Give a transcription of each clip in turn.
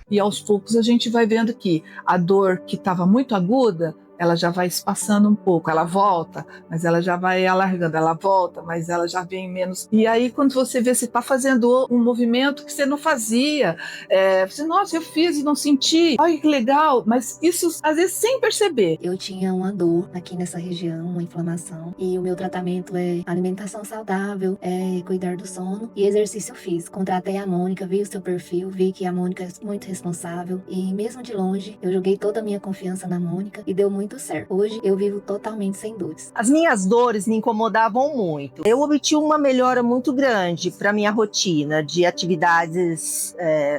E aos poucos a gente vai vendo que a dor que estava muito aguda, ela já vai espaçando um pouco, ela volta, mas ela já vai alargando, ela volta, mas ela já vem menos. E aí, quando você vê, você está fazendo um movimento que você não fazia, você, nossa, eu fiz e não senti, olha que legal, mas isso às vezes sem perceber. Eu tinha uma dor aqui nessa região, uma inflamação, e o meu tratamento é alimentação saudável, é cuidar do sono e exercício físico. Contratei a Mônica, vi o seu perfil, vi que a Mônica é muito responsável e mesmo de longe eu joguei toda a minha confiança na Mônica e deu muito certo. Hoje eu vivo totalmente sem dores. As minhas dores me incomodavam muito. Eu obtive uma melhora muito grande para minha rotina de atividades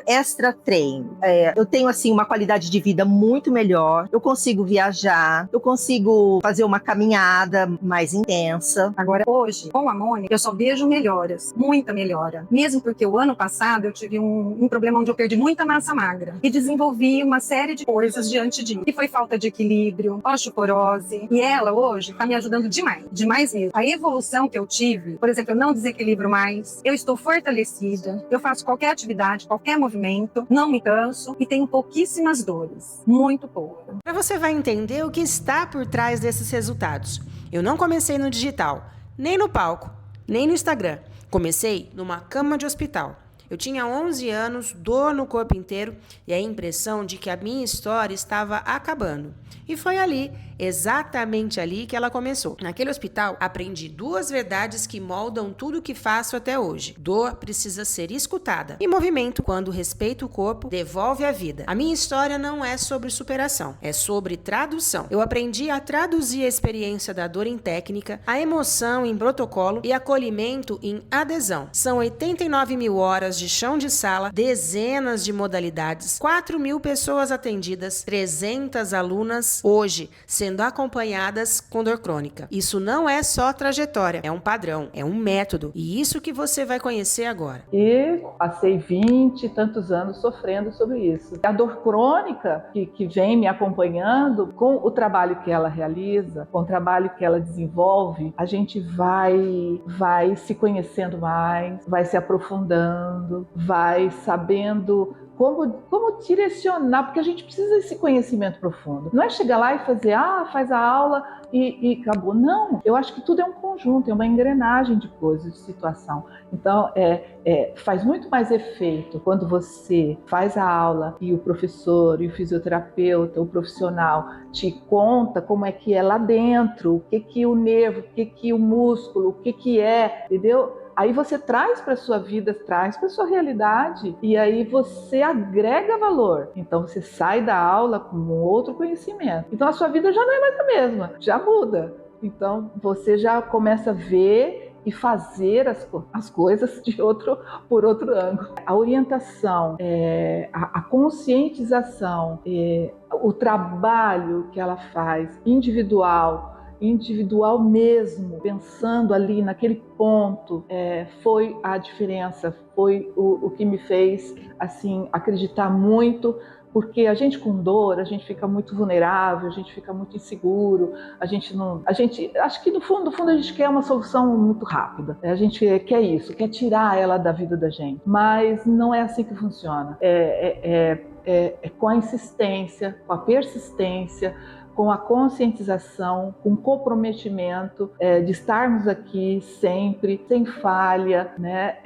extra treino. Eu tenho assim uma qualidade de vida muito melhor. Eu consigo viajar, eu consigo fazer uma caminhada mais intensa. Agora, hoje, com a Mônica, eu só vejo melhoras, muita melhora. Mesmo porque o ano passado eu tive um problema onde eu perdi muita massa magra e desenvolvi uma série de coisas diante disso. Que foi falta de equilíbrio, osteoporose. E ela hoje está me ajudando demais mesmo. A evolução que eu tive, por exemplo, eu não desequilibro mais, eu estou fortalecida, eu faço qualquer atividade, qualquer movimento, não me canso e tenho pouquíssimas dores, muito pouco. Você vai entender o que está por trás desses resultados. Eu não comecei no digital, nem no palco, nem no Instagram. Comecei numa cama de hospital. Eu tinha 11 anos, dor no corpo inteiro e a impressão de que a minha história estava acabando. E foi ali, exatamente ali, que ela começou. Naquele hospital, aprendi 2 verdades que moldam tudo o que faço até hoje. Dor precisa ser escutada. E movimento, quando respeita o corpo, devolve a vida. A minha história não é sobre superação, é sobre tradução. Eu aprendi a traduzir a experiência da dor em técnica, a emoção em protocolo e acolhimento em adesão. São 89 mil horas de chão de sala, dezenas de modalidades, 4 mil pessoas atendidas, 300 alunas hoje sendo acompanhadas com dor crônica. Isso não é só trajetória, é um padrão, é um método e isso que você vai conhecer agora. E passei 20 e tantos anos sofrendo sobre isso. A dor crônica que vem me acompanhando, com o trabalho que ela realiza, com o trabalho que ela desenvolve, a gente vai se conhecendo mais, vai se aprofundando, vai sabendo como direcionar, porque a gente precisa desse conhecimento profundo. Não é chegar lá e fazer, faz a aula e acabou. Não, eu acho que tudo é um conjunto, é uma engrenagem de coisas, de situação. Então, faz muito mais efeito quando você faz a aula e o professor, e o fisioterapeuta, o profissional te conta como é que é lá dentro, o que o nervo, o que o músculo, o que é, entendeu? Aí você traz para a sua vida, traz para a sua realidade e aí você agrega valor. Então você sai da aula com um outro conhecimento. Então a sua vida já não é mais a mesma, já muda. Então você já começa a ver e fazer as coisas por outro ângulo. A orientação, a conscientização, o trabalho que ela faz individual mesmo, pensando ali naquele ponto, foi a diferença, foi o que me fez assim acreditar muito, porque a gente com dor, a gente fica muito vulnerável, a gente fica muito inseguro, acho que no fundo a gente quer uma solução muito rápida, a gente quer isso, quer tirar ela da vida da gente, mas não é assim que funciona, com a insistência, com a persistência, com a conscientização, com o comprometimento de estarmos aqui sempre, sem falha, né?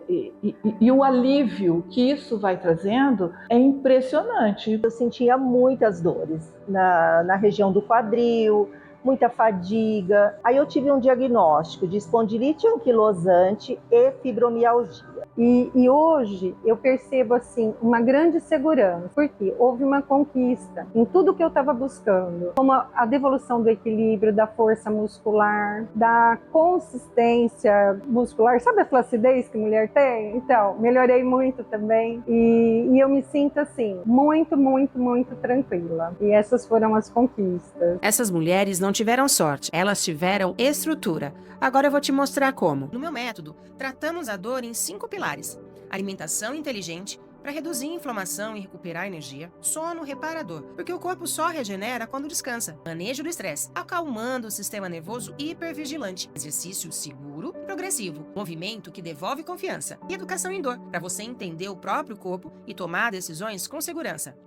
E o alívio que isso vai trazendo é impressionante. Eu sentia muitas dores na região do quadril, muita fadiga. Aí eu tive um diagnóstico de espondilite anquilosante e fibromialgia. E hoje eu percebo assim uma grande segurança, porque houve uma conquista em tudo que eu estava buscando, como a devolução do equilíbrio, da força muscular, da consistência muscular. Sabe a flacidez que mulher tem? Então, melhorei muito também e eu me sinto assim, muito, muito, muito tranquila. E essas foram as conquistas. Essas mulheres não tiveram sorte, elas tiveram estrutura. Agora eu vou te mostrar como. No meu método, tratamos a dor em 5 pilares: alimentação inteligente, para reduzir a inflamação e recuperar energia. Sono reparador, porque o corpo só regenera quando descansa. Manejo do estresse, acalmando o sistema nervoso hipervigilante. Exercício seguro e progressivo, movimento que devolve confiança. E educação indoor, para você entender o próprio corpo e tomar decisões com segurança.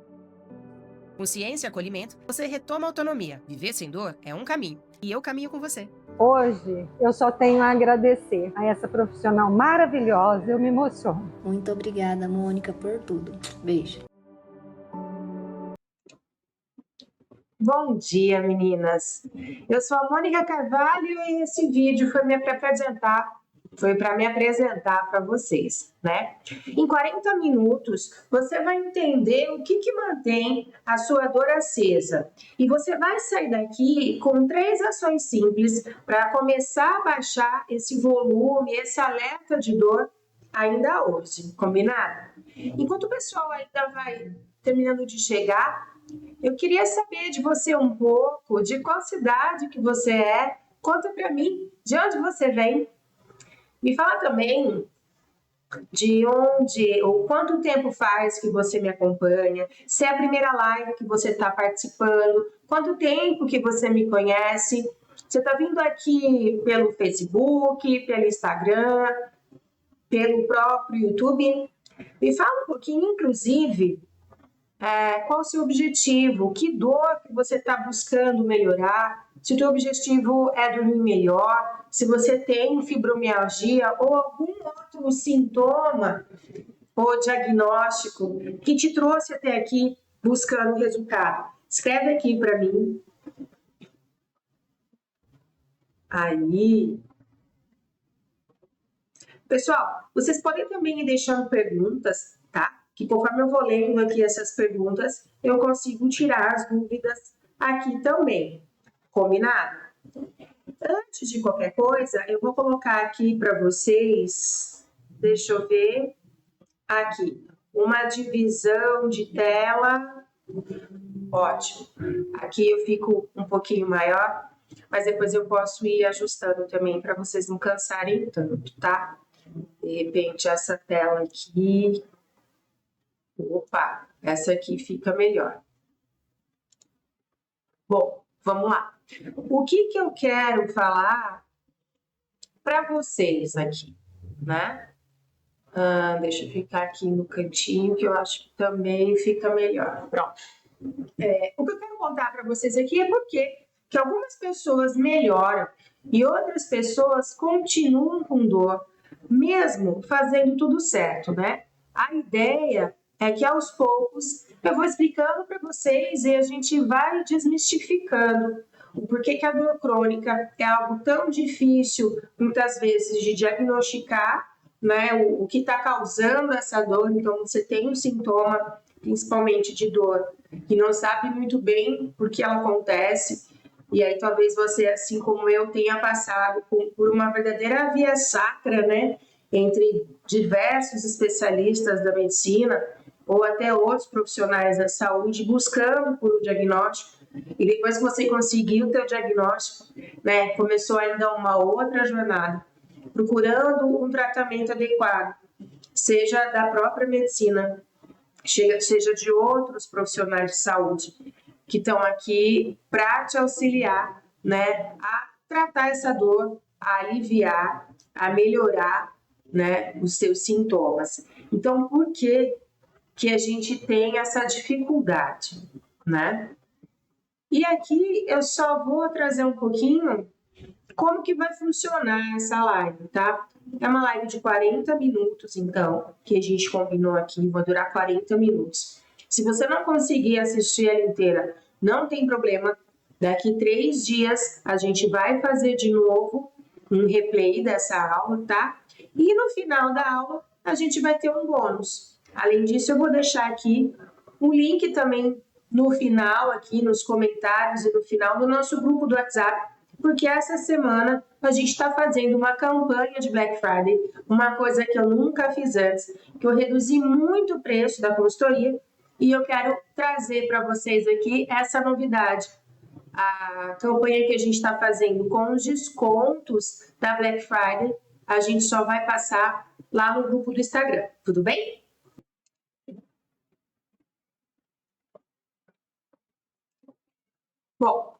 Com ciência e acolhimento, você retoma a autonomia. Viver sem dor é um caminho, e eu caminho com você. Hoje, eu só tenho a agradecer a essa profissional maravilhosa, eu me emociono. Muito obrigada, Mônica, por tudo. Beijo. Bom dia, meninas. Eu sou a Mônica Carvalho e esse vídeo foi para me apresentar para vocês, né? Em 40 minutos, você vai entender o que mantém a sua dor acesa. E você vai sair daqui com 3 ações simples para começar a baixar esse volume, esse alerta de dor ainda hoje, combinado? Enquanto o pessoal ainda vai terminando de chegar, eu queria saber de você um pouco, de qual cidade que você é. Conta para mim, de onde você vem. Me fala também de onde ou quanto tempo faz que você me acompanha, se é a primeira live que você está participando, quanto tempo que você me conhece. Você está vindo aqui pelo Facebook, pelo Instagram, pelo próprio YouTube? Me fala um pouquinho, inclusive, qual o seu objetivo, que dor que você está buscando melhorar, se o teu objetivo é dormir melhor, se você tem fibromialgia ou algum outro sintoma ou diagnóstico que te trouxe até aqui buscando resultado. Escreve aqui para mim. Aí. Pessoal, vocês podem também ir deixando perguntas, tá? Que conforme eu vou lendo aqui essas perguntas, eu consigo tirar as dúvidas aqui também. Combinado? Antes de qualquer coisa, eu vou colocar aqui para vocês, deixa eu ver, aqui, uma divisão de tela. Ótimo. Aqui eu fico um pouquinho maior, mas depois eu posso ir ajustando também para vocês não cansarem tanto, tá? De repente, essa tela aqui. Opa, essa aqui fica melhor. Bom, vamos lá. O que eu quero falar para vocês aqui, né? Deixa eu ficar aqui no cantinho, que eu acho que também fica melhor. Pronto. O que eu quero contar para vocês aqui é porque que algumas pessoas melhoram e outras pessoas continuam com dor, mesmo fazendo tudo certo, né? A ideia é que aos poucos eu vou explicando para vocês e a gente vai desmistificando o porquê que a dor crônica é algo tão difícil, muitas vezes, de diagnosticar, né? O que está causando essa dor. Então, você tem um sintoma, principalmente de dor, que não sabe muito bem por que ela acontece. E aí, talvez você, assim como eu, tenha passado por uma verdadeira via sacra, né? Entre diversos especialistas da medicina ou até outros profissionais da saúde buscando por um diagnóstico. E depois que você conseguiu o teu diagnóstico, né, começou ainda uma outra jornada, procurando um tratamento adequado, seja da própria medicina, seja de outros profissionais de saúde, que estão aqui para te auxiliar, né, a tratar essa dor, a aliviar, a melhorar, né, os seus sintomas. Então, por que a gente tem essa dificuldade, né? E aqui eu só vou trazer um pouquinho como que vai funcionar essa live, tá? É uma live de 40 minutos, então, que a gente combinou aqui, vai durar 40 minutos. Se você não conseguir assistir ela inteira, não tem problema. Daqui 3 dias a gente vai fazer de novo um replay dessa aula, tá? E no final da aula a gente vai ter um bônus. Além disso, eu vou deixar aqui um link também no final, aqui nos comentários e no final do nosso grupo do WhatsApp, porque essa semana a gente está fazendo uma campanha de Black Friday, uma coisa que eu nunca fiz antes, que eu reduzi muito o preço da consultoria e eu quero trazer para vocês aqui essa novidade. A campanha que a gente está fazendo com os descontos da Black Friday, a gente só vai passar lá no grupo do Instagram, tudo bem? Bom,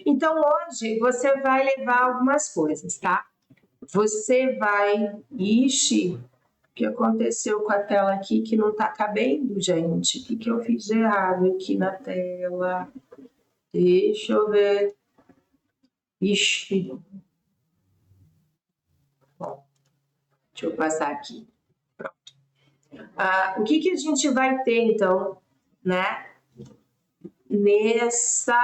então hoje você vai levar algumas coisas, tá? Você vai... Ixi, o que aconteceu com a tela aqui que não tá cabendo, gente? O que eu fiz de errado aqui na tela? Deixa eu ver. Ixi. Bom, deixa eu passar aqui. Pronto. O que a gente vai ter, então, né? Nessa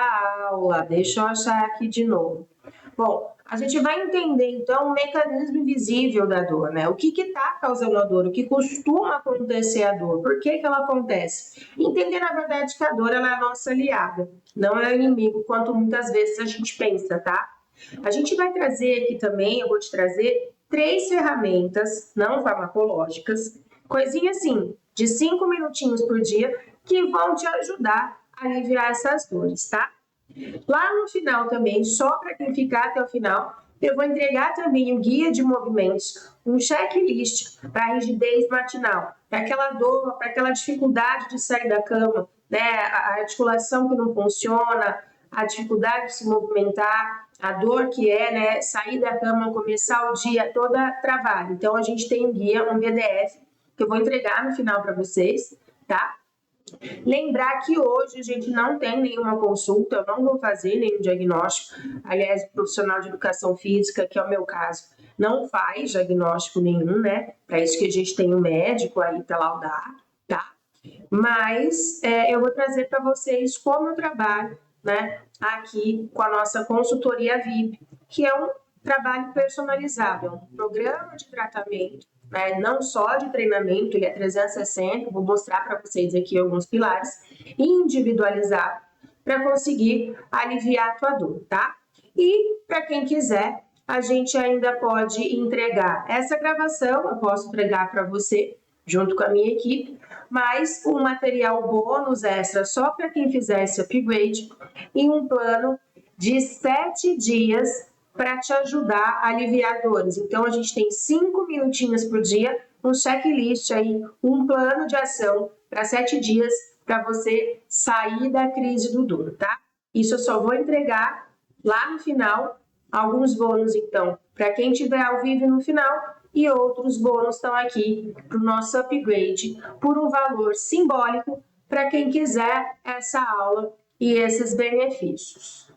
aula. Deixa eu achar aqui de novo. Bom, a gente vai entender, então, o mecanismo invisível da dor, né? O que está causando a dor, o que costuma acontecer a dor, por que ela acontece. Entender, na verdade, que a dor ela é a nossa aliada, não é o inimigo, quanto muitas vezes a gente pensa, tá? A gente vai trazer aqui também, eu vou te trazer 3 ferramentas não farmacológicas, coisinha assim, de 5 minutinhos por dia, que vão te ajudar a aliviar essas dores, tá? Lá no final também, só para quem ficar até o final, eu vou entregar também um guia de movimentos, um checklist para a rigidez matinal, para aquela dor, para aquela dificuldade de sair da cama, né? A articulação que não funciona, a dificuldade de se movimentar, a dor que é, né, sair da cama, começar o dia toda travada. Então, a gente tem um guia, um PDF, que eu vou entregar no final para vocês, tá? Lembrar que hoje a gente não tem nenhuma consulta, eu não vou fazer nenhum diagnóstico. Aliás, o profissional de educação física, que é o meu caso, não faz diagnóstico nenhum, né? Para isso que a gente tem um médico aí para laudar, tá? Mas eu vou trazer para vocês como eu trabalho, né? Aqui com a nossa consultoria VIP, que é um trabalho personalizado, é um programa de tratamento, né? Não só de treinamento, ele é 360, vou mostrar para vocês aqui alguns pilares, individualizado, para conseguir aliviar a tua dor, tá? E para quem quiser, a gente ainda pode entregar essa gravação, eu posso entregar para você, junto com a minha equipe, mais um material bônus extra só para quem fizer esse upgrade e um plano de 7 dias para te ajudar a aliviar dores. Então, a gente tem 5 minutinhos por dia, um checklist aí, um plano de ação para 7 dias para você sair da crise do dor, tá? Isso eu só vou entregar lá no final, alguns bônus, então, para quem estiver ao vivo no final, e outros bônus estão aqui para o nosso upgrade, por um valor simbólico, para quem quiser essa aula e esses benefícios.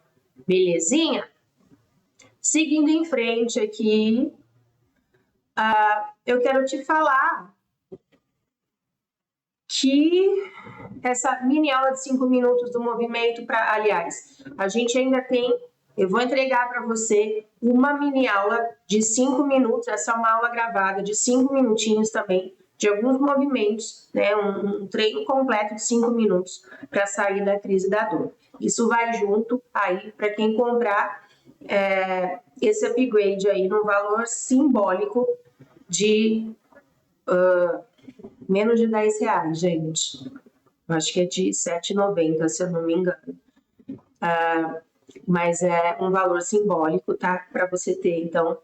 Belezinha? Seguindo em frente aqui, eu quero te falar que essa mini aula de 5 minutos do movimento, aliás, a gente ainda tem, eu vou entregar para você uma mini aula de 5 minutos, essa é uma aula gravada de 5 minutinhos também, de alguns movimentos, né, um treino completo de 5 minutos para sair da crise da dor. Isso vai junto aí para quem comprar esse upgrade aí no valor simbólico de menos de R$10, gente. Acho que é de R$7,90, se eu não me engano. Mas é um valor simbólico, tá? Para você ter, então,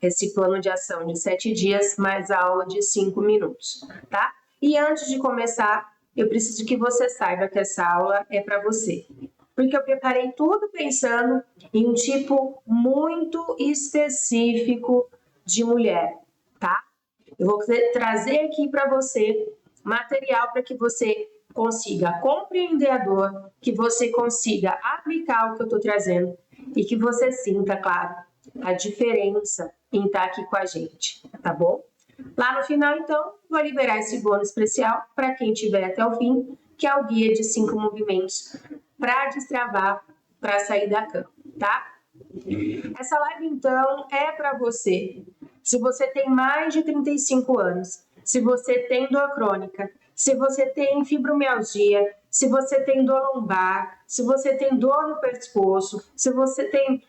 esse plano de ação de 7 dias, mais a aula de 5 minutos, tá? E antes de começar, eu preciso que você saiba que essa aula é para você. Porque eu preparei tudo pensando em um tipo muito específico de mulher, tá? Eu vou trazer aqui para você material para que você consiga compreender a dor, que você consiga aplicar o que eu estou trazendo e que você sinta, claro, a diferença em estar aqui com a gente, tá bom? Lá no final, então, vou liberar esse bônus especial para quem estiver até o fim, que é o guia de 5 movimentos para destravar, para sair da cama, tá? Essa live, então, é para você. Se você tem mais de 35 anos, se você tem dor crônica, se você tem fibromialgia, se você tem dor lombar, se você tem dor no pescoço, se você tem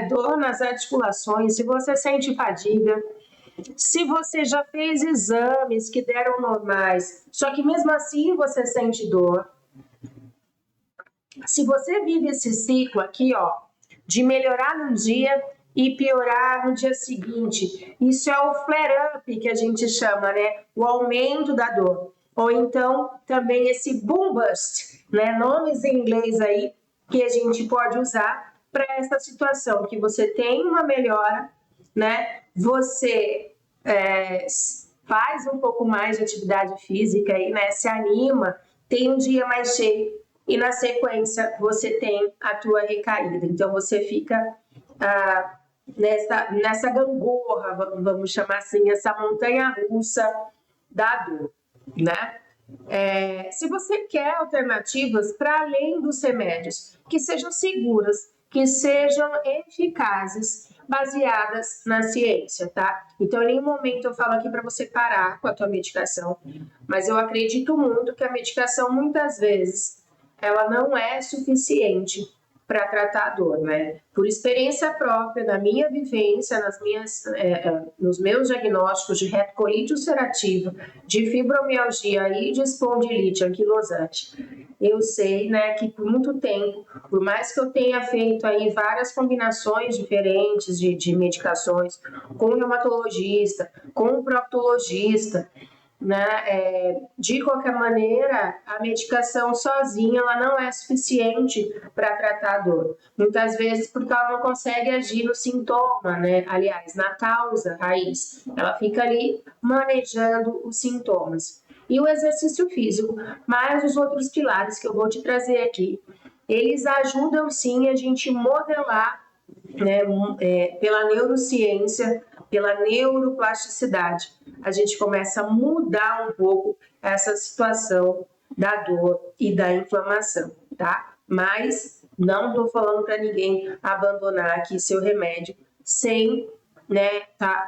dor nas articulações, se você sente fadiga, se você já fez exames que deram normais, só que mesmo assim você sente dor, se você vive esse ciclo aqui, ó, de melhorar num dia e piorar no dia seguinte, isso é o flare-up que a gente chama, né? O aumento da dor. ou então também esse boom bust, né? Nomes em inglês aí que a gente pode usar para essa situação, que você tem uma melhora, né? Você faz um pouco mais de atividade física aí, né? Se anima, tem um dia mais cheio e na sequência você tem a tua recaída. Então você fica nessa gangorra, vamos chamar assim, essa montanha-russa da dor, né? Se você quer alternativas para além dos remédios, que sejam seguras, que sejam eficazes, baseadas na ciência, tá? Então, em nenhum momento eu falo aqui para você parar com a tua medicação, mas eu acredito muito que a medicação, muitas vezes, ela não é suficiente para tratar a dor, né? Por experiência própria, na minha vivência, nos meus diagnósticos de retocolite ulcerativa, de fibromialgia e de espondilite anquilosante, eu sei, né, que por muito tempo, por mais que eu tenha feito aí várias combinações diferentes de medicações com o reumatologista, com o proctologista, né? De qualquer maneira, a medicação sozinha ela não é suficiente para tratar a dor. Muitas vezes porque ela não consegue agir no sintoma, né? Aliás, na causa raiz. Ela fica ali manejando os sintomas. E o exercício físico, mais os outros pilares que eu vou te trazer aqui, eles ajudam sim a gente modelar, né, pela neurociência, pela neuroplasticidade, a gente começa a mudar um pouco essa situação da dor e da inflamação, tá? Mas não estou falando para ninguém abandonar aqui seu remédio sem, né,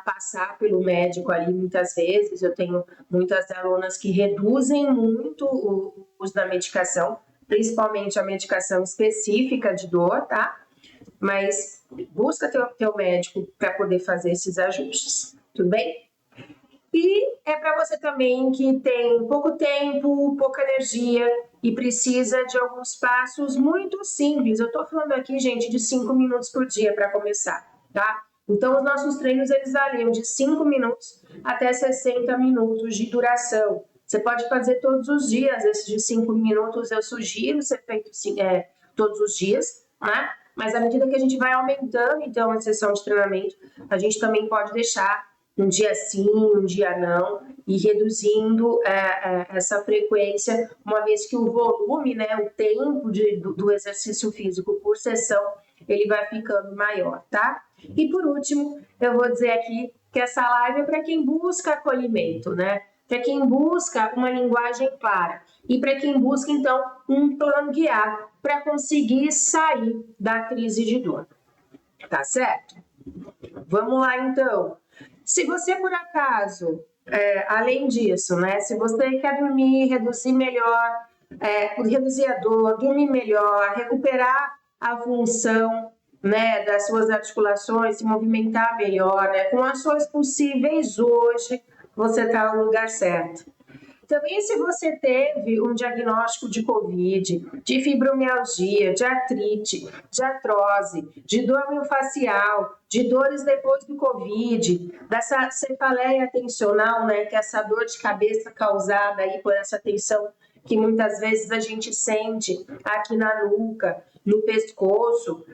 passar pelo médico ali muitas vezes. Eu tenho muitas alunas que reduzem muito o uso da medicação, principalmente a medicação específica de dor, tá? Mas busca teu médico para poder fazer esses ajustes, tudo bem? E é para você também que tem pouco tempo, pouca energia e precisa de alguns passos muito simples. Eu estou falando aqui, gente, de 5 minutos por dia para começar, tá? Então, os nossos treinos, eles variam de 5 minutos até 60 minutos de duração. Você pode fazer todos os dias, esses de 5 minutos eu sugiro ser feito todos os dias, né? Mas à medida que a gente vai aumentando, então, a sessão de treinamento, a gente também pode deixar um dia sim, um dia não, e reduzindo essa frequência, uma vez que o volume, né, o tempo do exercício físico por sessão, ele vai ficando maior, tá? E por último, eu vou dizer aqui que essa live é para quem busca acolhimento, né? Para quem busca uma linguagem clara e para quem busca, então, um plano guiado para conseguir sair da crise de dor. Tá certo? Vamos lá, então. Se você, por acaso, além disso, né, se você quer dormir, reduzir melhor, reduzir a dor, dormir melhor, recuperar a função, né, das suas articulações, se movimentar melhor, né, com ações possíveis hoje, você está no lugar certo. Também, se você teve um diagnóstico de COVID, de fibromialgia, de artrite, de artrose, de dor miofascial, de dores depois do COVID, dessa cefaleia tensional, né, que é essa dor de cabeça causada aí por essa tensão que muitas vezes a gente sente aqui na nuca, no pescoço,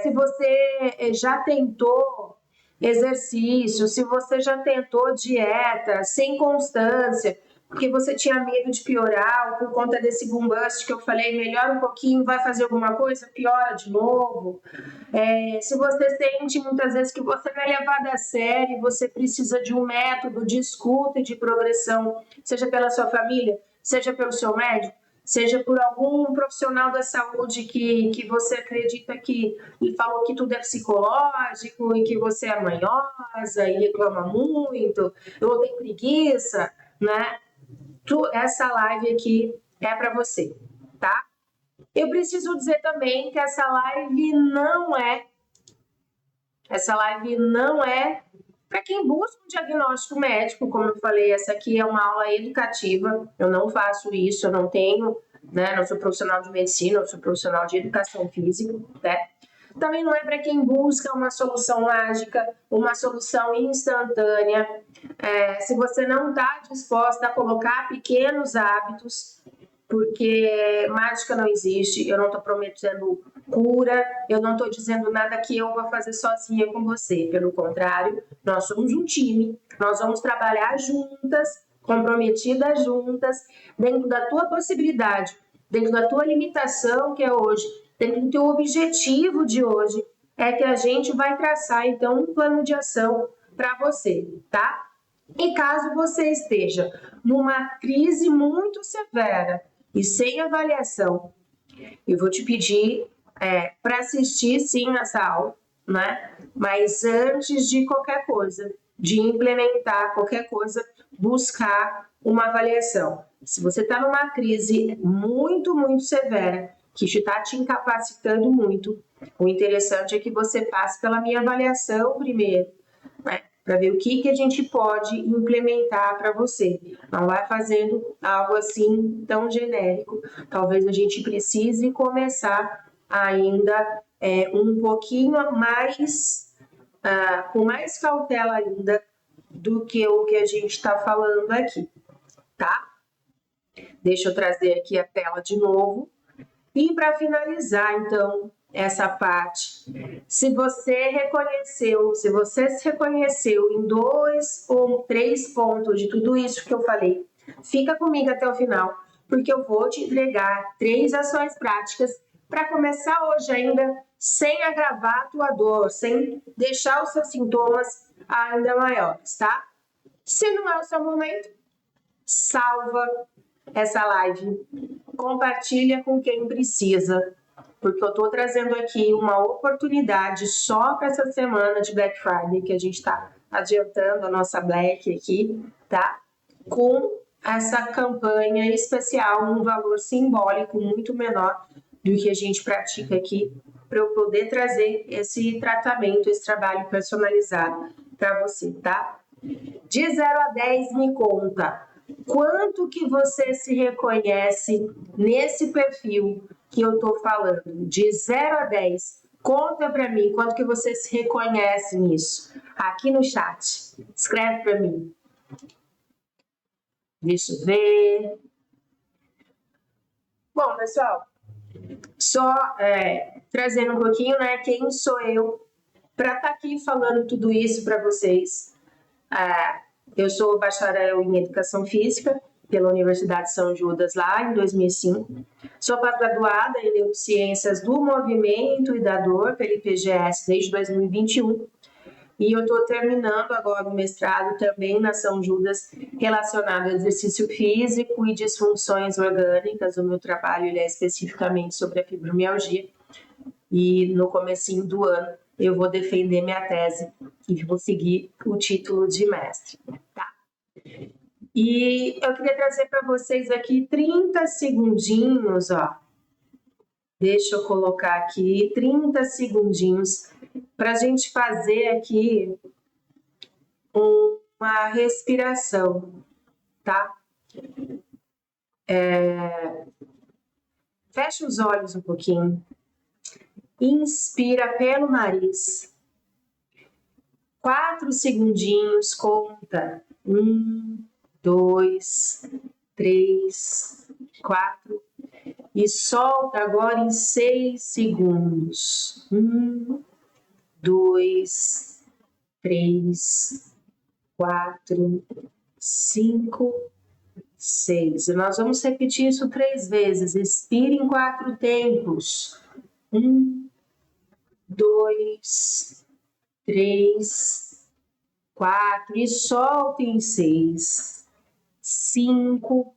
se você já tentou exercício, se você já tentou dieta sem constância, porque você tinha medo de piorar, ou por conta desse boom bust que eu falei, melhora um pouquinho, vai fazer alguma coisa, piora de novo. Se você sente muitas vezes que você não é levado a sério, você precisa de um método de escuta e de progressão, seja pela sua família, seja pelo seu médico, seja por algum profissional da saúde que você acredita que e falou que tudo é psicológico e que você é manhosa e reclama muito, ou tem preguiça, né? Essa live aqui é para você, tá? Eu preciso dizer também que essa live não é para quem busca um diagnóstico médico, como eu falei, essa aqui é uma aula educativa, eu não faço isso, eu não tenho, né, não sou profissional de medicina, eu sou profissional de educação física, né? Também não é para quem busca uma solução mágica, uma solução instantânea. Se você não está disposta a colocar pequenos hábitos, porque mágica não existe, eu não estou prometendo cura, eu não estou dizendo nada que eu vou fazer sozinha com você. Pelo contrário, nós somos um time, nós vamos trabalhar juntas, comprometidas juntas, dentro da tua possibilidade, dentro da tua limitação que é hoje, dentro do teu objetivo de hoje, é que a gente vai traçar então um plano de ação para você, tá? E caso você esteja numa crise muito severa e sem avaliação, eu vou te pedir para assistir sim essa aula, né? Mas antes de qualquer coisa, de implementar qualquer coisa, buscar uma avaliação. Se você está numa crise muito, muito severa, que está te incapacitando muito, o interessante é que você passe pela minha avaliação primeiro, né? Para ver o que a gente pode implementar para você. Não vai fazendo algo assim tão genérico. Talvez a gente precise começar ainda um pouquinho mais, com mais cautela ainda do que o que a gente está falando aqui, tá? Deixa eu trazer aqui a tela de novo. E para finalizar, então, essa parte, se você se reconheceu em 2 ou 3 pontos de tudo isso que eu falei, fica comigo até o final, porque eu vou te entregar 3 ações práticas para começar hoje ainda sem agravar a tua dor, sem deixar os seus sintomas ainda maiores, tá? Se não é o seu momento, salva essa live, compartilha com quem precisa, porque eu estou trazendo aqui uma oportunidade só para essa semana de Black Friday, que a gente está adiantando a nossa Black aqui, tá? Com essa campanha especial, um valor simbólico muito menor do que a gente pratica aqui, para eu poder trazer esse tratamento, esse trabalho personalizado para você, tá? De 0 a 10, me conta. Quanto que você se reconhece nesse perfil que eu tô falando? De 0 a 10, conta para mim quanto que você se reconhece nisso. Aqui no chat, escreve para mim. Deixa eu ver. Bom, pessoal, só trazendo um pouquinho, né? Quem sou eu para estar aqui falando tudo isso para vocês. Eu sou bacharel em Educação Física pela Universidade de São Judas, lá em 2005. Sou pós-graduada em Neurociências do Movimento e da Dor pela IPGS desde 2021. E eu estou terminando agora o mestrado também na São Judas, relacionado ao exercício físico e disfunções orgânicas. O meu trabalho ele é especificamente sobre a fibromialgia. E no comecinho do ano eu vou defender minha tese e vou seguir o título de mestre, tá? E eu queria trazer para vocês aqui 30 segundinhos, ó. Deixa eu colocar aqui 30 segundinhos para a gente fazer aqui uma respiração, tá? Fecha os olhos um pouquinho. Inspira pelo nariz. 4 segundinhos, conta. 1, 2, 3, 4. E solta agora em 6 segundos. 1, 2, 3, 4, 5, 6. E nós vamos repetir isso 3 vezes. Expire em 4 tempos. 1, 2, 3, 4. E solta em 6. 5,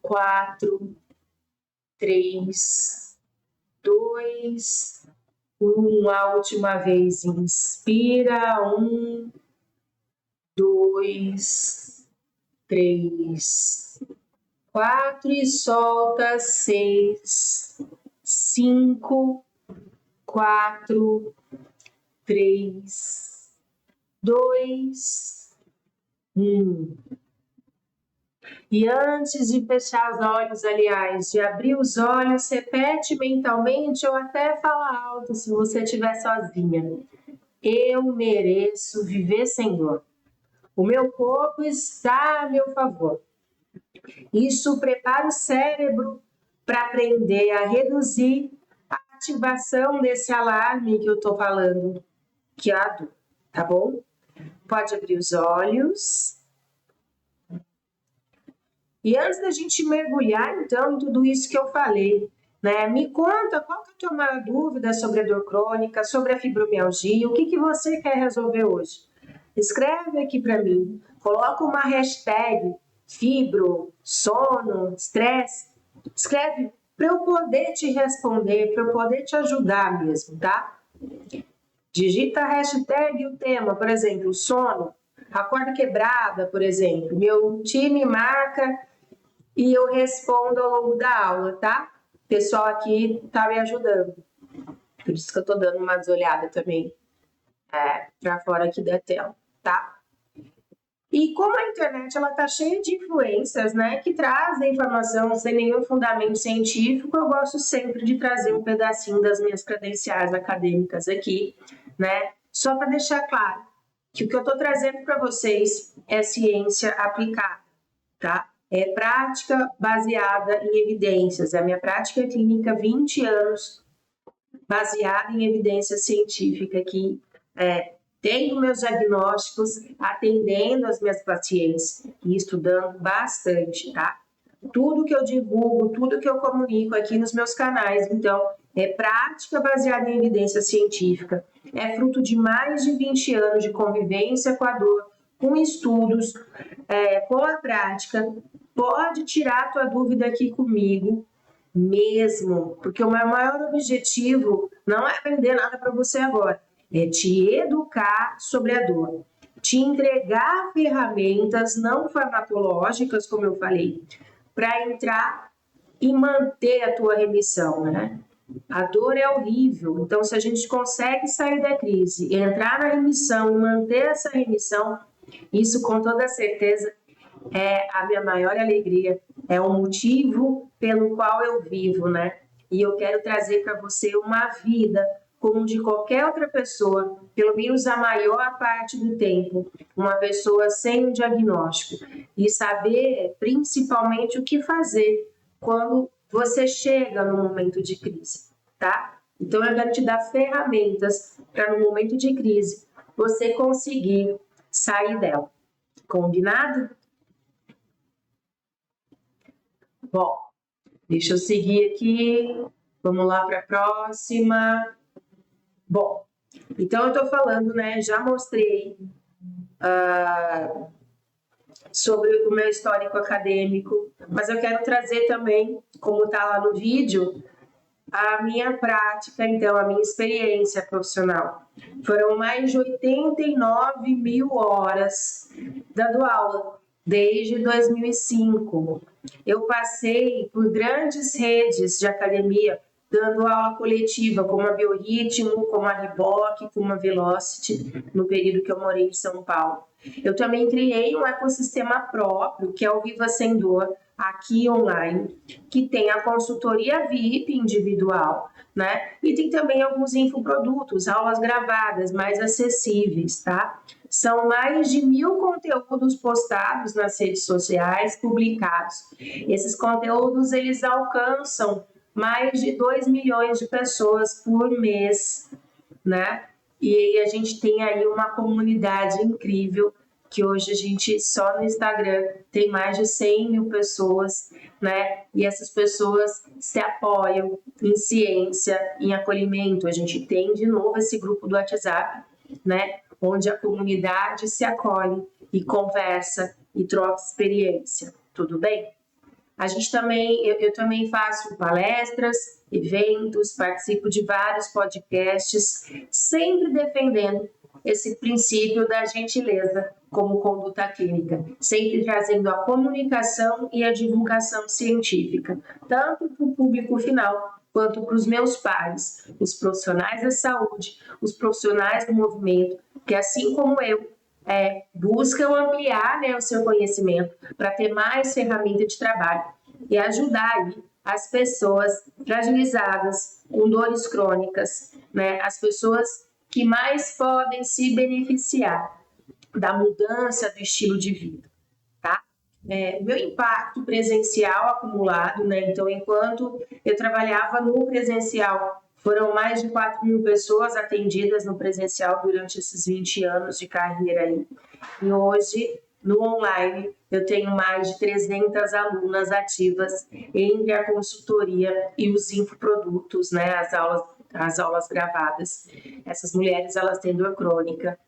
4, 3, 2, 1. A última vez. Inspira. 1, 2, 3, 4. E solta. 6, 5, 4, 3, 2, 1. E antes de fechar os olhos, aliás, de abrir os olhos, repete mentalmente ou até fala alto se você estiver sozinha. Eu mereço viver sem dor. O meu corpo está a meu favor. Isso prepara o cérebro para aprender a reduzir a ativação desse alarme que eu estou falando, que é a dor, tá bom? Pode abrir os olhos. E antes da gente mergulhar, então, em tudo isso que eu falei, né? Me conta qual que é a tua maior dúvida sobre a dor crônica, sobre a fibromialgia, o que você quer resolver hoje? Escreve aqui para mim, coloca uma hashtag fibro, sono, estresse, escreve para eu poder te responder, para eu poder te ajudar mesmo, tá? Digita a hashtag o tema, por exemplo, sono, acorda quebrada, por exemplo. Meu time marca e eu respondo ao longo da aula, tá? O pessoal aqui tá me ajudando. Por isso que eu tô dando umas olhadas também para fora aqui da tela, tá? E como a internet ela tá cheia de influências, né, que trazem informação sem nenhum fundamento científico, eu gosto sempre de trazer um pedacinho das minhas credenciais acadêmicas aqui, né, só para deixar claro que o que eu tô trazendo para vocês é ciência aplicada, tá? É prática baseada em evidências. A minha prática clínica 20 anos baseada em evidência científica aqui, tendo meus diagnósticos, atendendo as minhas pacientes e estudando bastante, tá? Tudo que eu divulgo, tudo que eu comunico aqui nos meus canais, então, é prática baseada em evidência científica, é fruto de mais de 20 anos de convivência com a dor, com estudos, com a prática. Pode tirar a tua dúvida aqui comigo mesmo, porque o meu maior objetivo não é vender nada para você agora, é te educar sobre a dor, te entregar ferramentas não farmacológicas, como eu falei, para entrar e manter a tua remissão, né? A dor é horrível, então se a gente consegue sair da crise, entrar na remissão e manter essa remissão, isso com toda certeza é a minha maior alegria, é o motivo pelo qual eu vivo, né? E eu quero trazer para você uma vida como de qualquer outra pessoa, pelo menos a maior parte do tempo, uma pessoa sem um diagnóstico, e saber principalmente o que fazer quando você chega no momento de crise, tá? Então eu quero te dar ferramentas para no momento de crise você conseguir sair dela. Combinado? Bom, deixa eu seguir aqui. Vamos lá para a próxima. Bom, então eu estou falando, né? Já mostrei sobre o meu histórico acadêmico, mas eu quero trazer também, como está lá no vídeo, a minha prática, então, a minha experiência profissional. Foram mais de 89 mil horas dando aula, desde 2005. Eu passei por grandes redes de academia, dando aula coletiva, como a Biorritmo, como a Reebok, como a Velocity, no período que eu morei em São Paulo. Eu também criei um ecossistema próprio, que é o Viva Sem Dor, aqui online, que tem a consultoria VIP individual, né? E tem também alguns infoprodutos, aulas gravadas, mais acessíveis, tá? São mais de 1000 conteúdos postados nas redes sociais, publicados. Esses conteúdos, eles alcançam mais de 2 milhões de pessoas por mês, né? E a gente tem aí uma comunidade incrível, que hoje a gente, só no Instagram, tem mais de 100 mil pessoas, né? E essas pessoas se apoiam em ciência, em acolhimento. A gente tem, de novo, esse grupo do WhatsApp, né? Onde a comunidade se acolhe e conversa e troca experiência. Tudo bem? A gente também, eu também faço palestras, eventos, participo de vários podcasts, sempre defendendo esse princípio da gentileza como conduta clínica, sempre trazendo a comunicação e a divulgação científica, tanto para o público final quanto para os meus pares, os profissionais da saúde, os profissionais do movimento, que assim como eu, buscam ampliar, né, o seu conhecimento para ter mais ferramenta de trabalho e ajudar aí as pessoas fragilizadas, com dores crônicas, né, as pessoas que mais podem se beneficiar da mudança do estilo de vida, tá? Meu impacto presencial acumulado, né? Então, enquanto eu trabalhava no presencial, foram mais de 4.000 pessoas atendidas no presencial durante esses 20 anos de carreira aí. E hoje, no online, eu tenho mais de 300 alunas ativas entre a consultoria e os infoprodutos, né? As aulas gravadas. Essas mulheres, elas têm dor crônica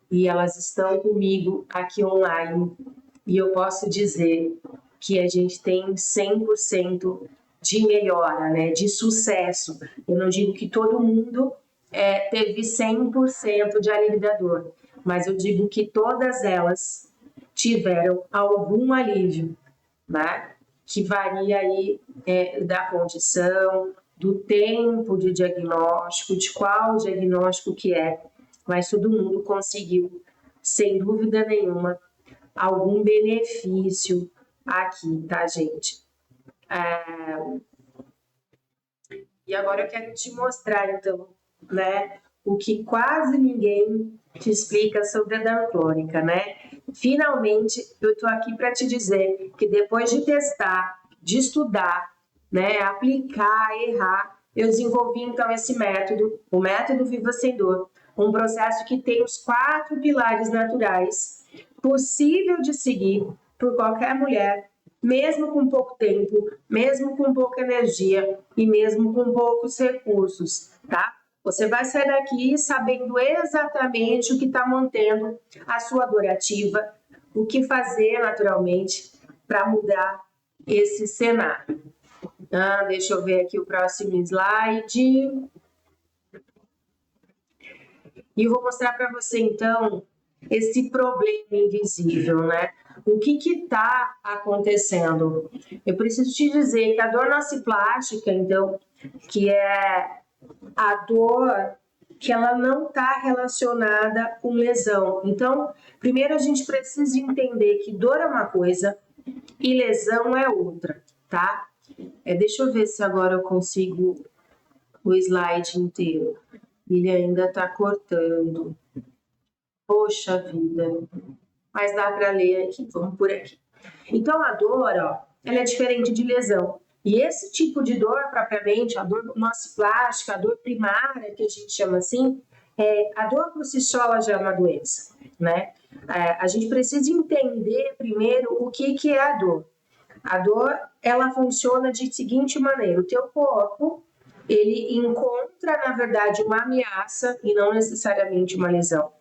e elas estão comigo aqui online. E eu posso dizer que a gente tem 100% de melhora, né, de sucesso. Eu não digo que todo mundo teve 100% de alívio da dor, mas eu digo que todas elas tiveram algum alívio, né, que varia aí da condição, do tempo de diagnóstico, de qual diagnóstico que é, mas todo mundo conseguiu, sem dúvida nenhuma, algum benefício aqui, tá, gente? E agora eu quero te mostrar, então, né, o que quase ninguém te explica sobre a dor crônica, né? Finalmente, eu tô aqui para te dizer que depois de testar, de estudar, né, aplicar, errar, eu desenvolvi, então, esse método, o método Viva Sem Dor, um processo que tem os 4 pilares naturais, possível de seguir por qualquer mulher, mesmo com pouco tempo, mesmo com pouca energia e mesmo com poucos recursos, tá? Você vai sair daqui sabendo exatamente o que está mantendo a sua dor ativa, o que fazer naturalmente para mudar esse cenário. Deixa eu ver aqui o próximo slide. E vou mostrar para você, então, esse problema invisível, né? O que está acontecendo? Eu preciso te dizer que a dor nociplástica, então, que é a dor que ela não está relacionada com lesão. Então, primeiro a gente precisa entender que dor é uma coisa e lesão é outra, tá? Deixa eu ver se agora eu consigo o slide inteiro. Ele ainda está cortando. Poxa vida. Mas dá para ler aqui, vamos por aqui. Então, a dor, ó, ela é diferente de lesão. E esse tipo de dor, propriamente, a dor nociplástica, a dor primária, que a gente chama assim, a dor por si só ela já é uma doença, né? A gente precisa entender primeiro o que é a dor. A dor, ela funciona de seguinte maneira: o teu corpo, ele encontra, na verdade, uma ameaça e não necessariamente uma lesão.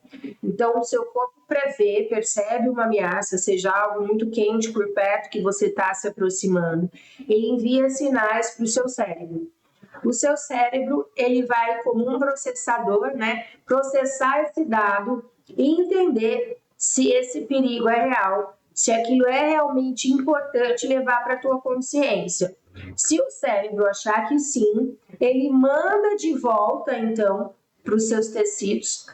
Então, o seu corpo prevê, percebe uma ameaça, seja algo muito quente por perto que você está se aproximando, ele envia sinais para o seu cérebro. O seu cérebro, ele vai, como um processador, né, processar esse dado e entender se esse perigo é real, se aquilo é realmente importante levar para a tua consciência. Se o cérebro achar que sim, ele manda de volta, então, para os seus tecidos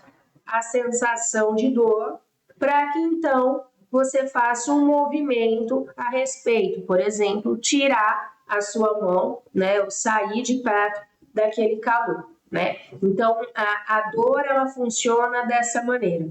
a sensação de dor, para que, então, você faça um movimento a respeito. Por exemplo, tirar a sua mão, né, ou sair de perto daquele calor, né? Então, a dor, ela funciona dessa maneira.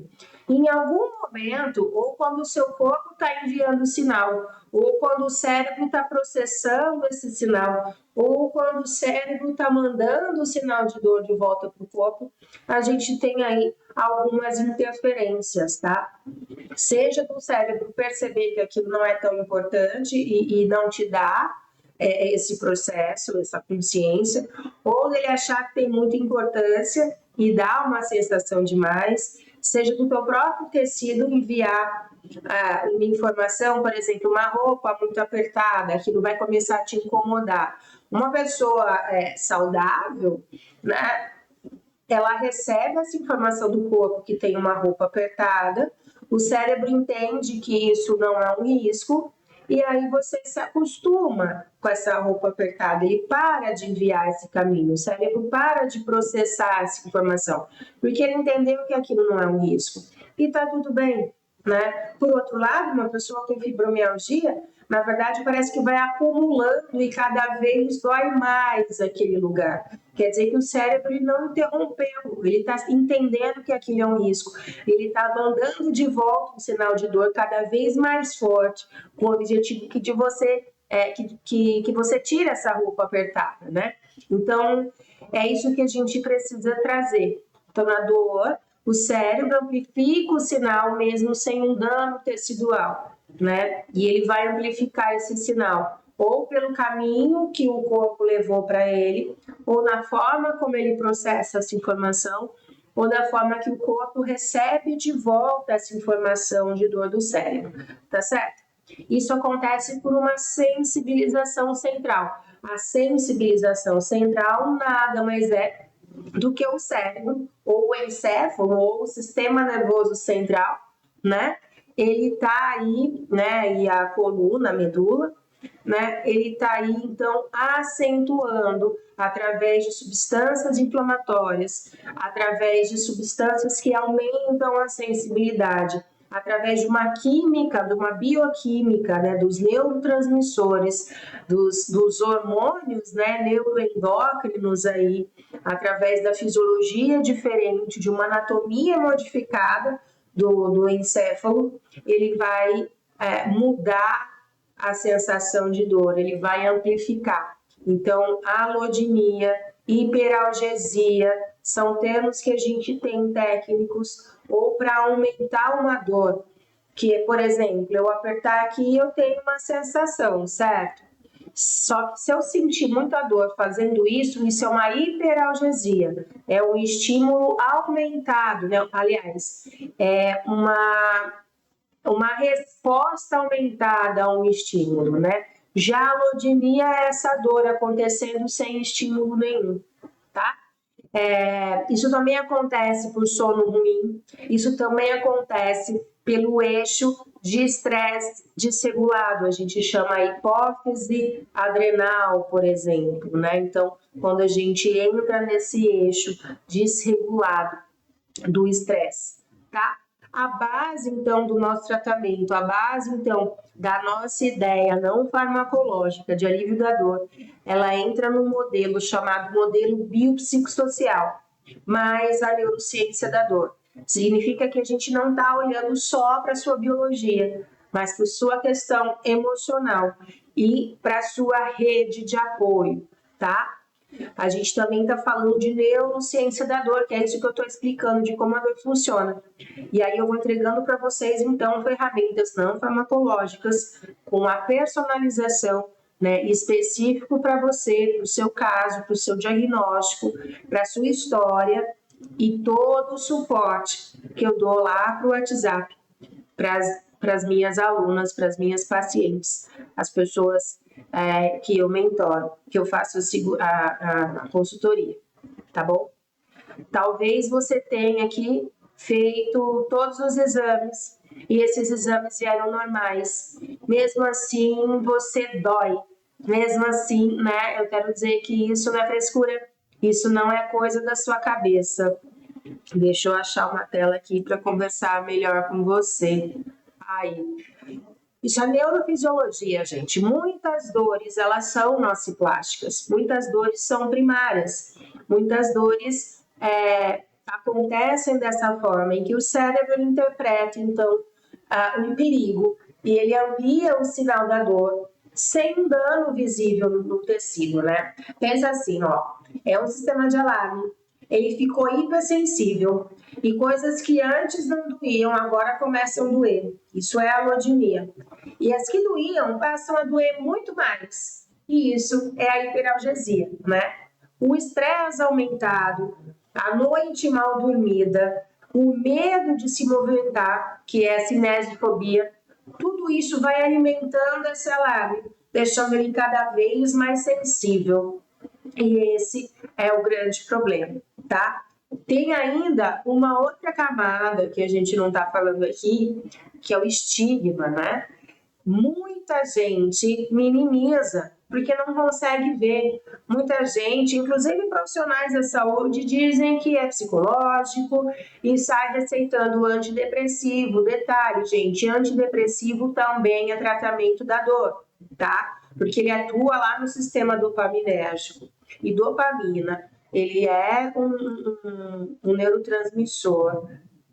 Em algum momento, ou quando o seu corpo está enviando sinal, ou quando o cérebro está processando esse sinal, ou quando o cérebro está mandando o sinal de dor de volta para o corpo, a gente tem aí algumas interferências, tá? Seja do cérebro perceber que aquilo não é tão importante e não te dá esse processo, essa consciência, ou ele achar que tem muita importância e dá uma sensação demais, seja do teu próprio tecido enviar uma informação, por exemplo, uma roupa muito apertada, aquilo vai começar a te incomodar. Uma pessoa saudável, né, ela recebe essa informação do corpo que tem uma roupa apertada, o cérebro entende que isso não é um risco, e aí você se acostuma com essa roupa apertada, ele para de enviar esse caminho, o cérebro para de processar essa informação, porque ele entendeu que aquilo não é um risco. e tá tudo bem, né? Por outro lado, uma pessoa com fibromialgia, na verdade, parece que vai acumulando e cada vez dói mais aquele lugar. Quer dizer que o cérebro ele não interrompeu, ele está entendendo que aquilo é um risco. Ele está mandando de volta um sinal de dor cada vez mais forte, com o objetivo de você, que você tire essa roupa apertada, né? Então, é isso que a gente precisa trazer. Então, na dor, o cérebro amplifica o sinal mesmo sem um dano tecidual, né? E ele vai amplificar esse sinal ou pelo caminho que o corpo levou para ele, ou na forma como ele processa essa informação, ou da forma que o corpo recebe de volta essa informação de dor do cérebro, tá certo? Isso acontece por uma sensibilização central. A sensibilização central nada mais é do que o cérebro, ou o encéfalo, ou o sistema nervoso central, né? Ele tá aí, né? E a coluna, a medula, né? Ele tá aí, então, acentuando através de substâncias inflamatórias, através de substâncias que aumentam a sensibilidade, através de uma química, de uma bioquímica, né, dos neurotransmissores, dos hormônios, né, neuroendócrinos aí, através da fisiologia diferente, de uma anatomia modificada do encéfalo, ele vai mudar a sensação de dor, ele vai amplificar. Então, alodinia, hiperalgesia, são termos que a gente tem técnicos ou para aumentar uma dor, que é, por exemplo, eu apertar aqui eu tenho uma sensação, certo? Só que se eu sentir muita dor fazendo isso é uma hiperalgesia, é um estímulo aumentado, né? Aliás, é uma resposta aumentada a um estímulo, né? Já a alodinia é essa dor acontecendo sem estímulo nenhum, tá? Isso também acontece por sono ruim, isso também acontece pelo eixo de estresse desregulado, a gente chama a hipófise adrenal, por exemplo, né? Então, quando a gente entra nesse eixo desregulado do estresse, tá? A base, então, do nosso tratamento, a base, então, da nossa ideia não farmacológica de alívio da dor, ela entra num modelo chamado modelo biopsicossocial, mais a neurociência da dor. Significa que a gente não está olhando só para a sua biologia, mas para a sua questão emocional e para a sua rede de apoio, tá? A gente também está falando de neurociência da dor, que é isso que eu estou explicando, de como a dor funciona. E aí eu vou entregando para vocês, então, ferramentas não farmacológicas com a personalização, né, específico para você, para o seu caso, para o seu diagnóstico, para a sua história e todo o suporte que eu dou lá para o WhatsApp, para as minhas alunas, para as minhas pacientes, as pessoas que eu mentoro, que eu faço a consultoria, tá bom? Talvez você tenha aqui feito todos os exames e esses exames vieram normais. Mesmo assim, você dói. Mesmo assim, né? Eu quero dizer que isso não é frescura, isso não é coisa da sua cabeça. Deixa eu achar uma tela aqui para conversar melhor com você. Aí. Isso é neurofisiologia, gente. Muitas dores, elas são nociplásticas. Muitas dores são primárias. Muitas dores acontecem dessa forma, em que o cérebro interpreta, então, um perigo. E ele amplia o sinal da dor sem um dano visível no tecido, né? Pensa assim, ó. É um sistema de alarme. Ele ficou hipersensível e coisas que antes não doíam agora começam a doer. Isso é alodinia. E as que doíam passam a doer muito mais. E isso é a hiperalgesia, né? O estresse aumentado, a noite mal dormida, o medo de se movimentar, que é a cinesiofobia, tudo isso vai alimentando esse alarme, deixando ele cada vez mais sensível. E esse é o grande problema, tá? Tem ainda uma outra camada que a gente não tá falando aqui, que é o estigma, né? Muita gente minimiza porque não consegue ver. Muita gente, inclusive profissionais da saúde, dizem que é psicológico e sai receitando antidepressivo. Detalhe, gente, antidepressivo também é tratamento da dor, tá? Porque ele atua lá no sistema dopaminérgico. E dopamina, ele é um neurotransmissor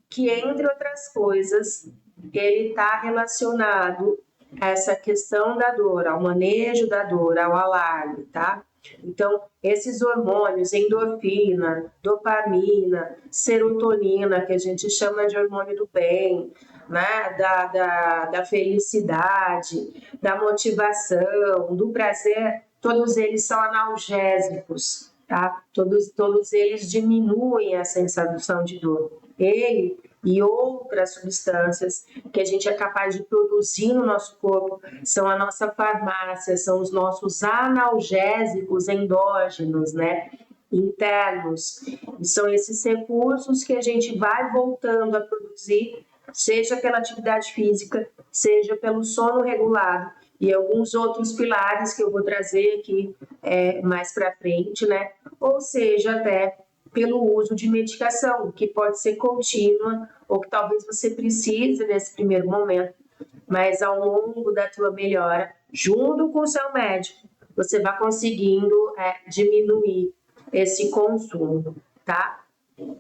que, entre outras coisas, ele está relacionado a essa questão da dor, ao manejo da dor, ao alarme, tá? Então, esses hormônios, endorfina, dopamina, serotonina, que a gente chama de hormônio do bem, né? Da felicidade, da motivação, do prazer, todos eles são analgésicos, tá? Todos eles diminuem a sensação de dor. Ele e outras substâncias que a gente é capaz de produzir no nosso corpo são a nossa farmácia, são os nossos analgésicos endógenos, né? Internos. E são esses recursos que a gente vai voltando a produzir, seja pela atividade física, seja pelo sono regulado e alguns outros pilares que eu vou trazer aqui mais para frente, né? Ou seja, até pelo uso de medicação, que pode ser contínua ou que talvez você precise nesse primeiro momento, mas ao longo da tua melhora, junto com o seu médico, você vai conseguindo diminuir esse consumo, tá?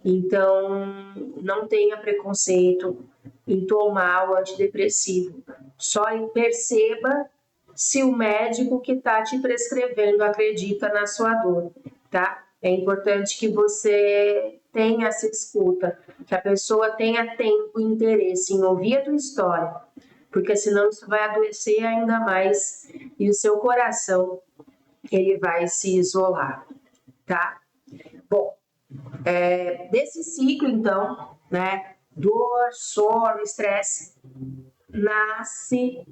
Então, não tenha preconceito em tomar o antidepressivo, só perceba se o médico que está te prescrevendo acredita na sua dor, tá? É importante que você tenha essa escuta, que a pessoa tenha tempo e interesse em ouvir a tua história, porque senão isso vai adoecer ainda mais e o seu coração, ele vai se isolar, tá? Bom, desse ciclo, então, né, dor, sono, estresse, nasce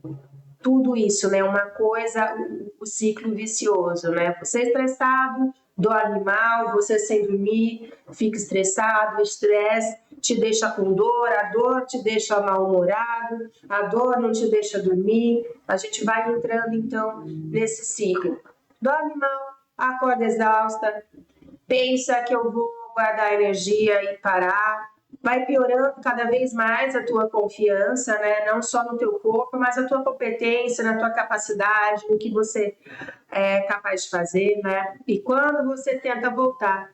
tudo isso, né, uma coisa, o ciclo vicioso, né, você estressado, dorme mal, você sem dormir, fica estressado, o estresse te deixa com dor, a dor te deixa mal-humorado, a dor não te deixa dormir, a gente vai entrando, então, nesse ciclo. Dorme mal, acorda exausta, pensa que eu vou guardar energia e parar, vai piorando cada vez mais a tua confiança, né? Não só no teu corpo, mas a tua competência, na tua capacidade, no que você é capaz de fazer, né? E quando você tenta voltar,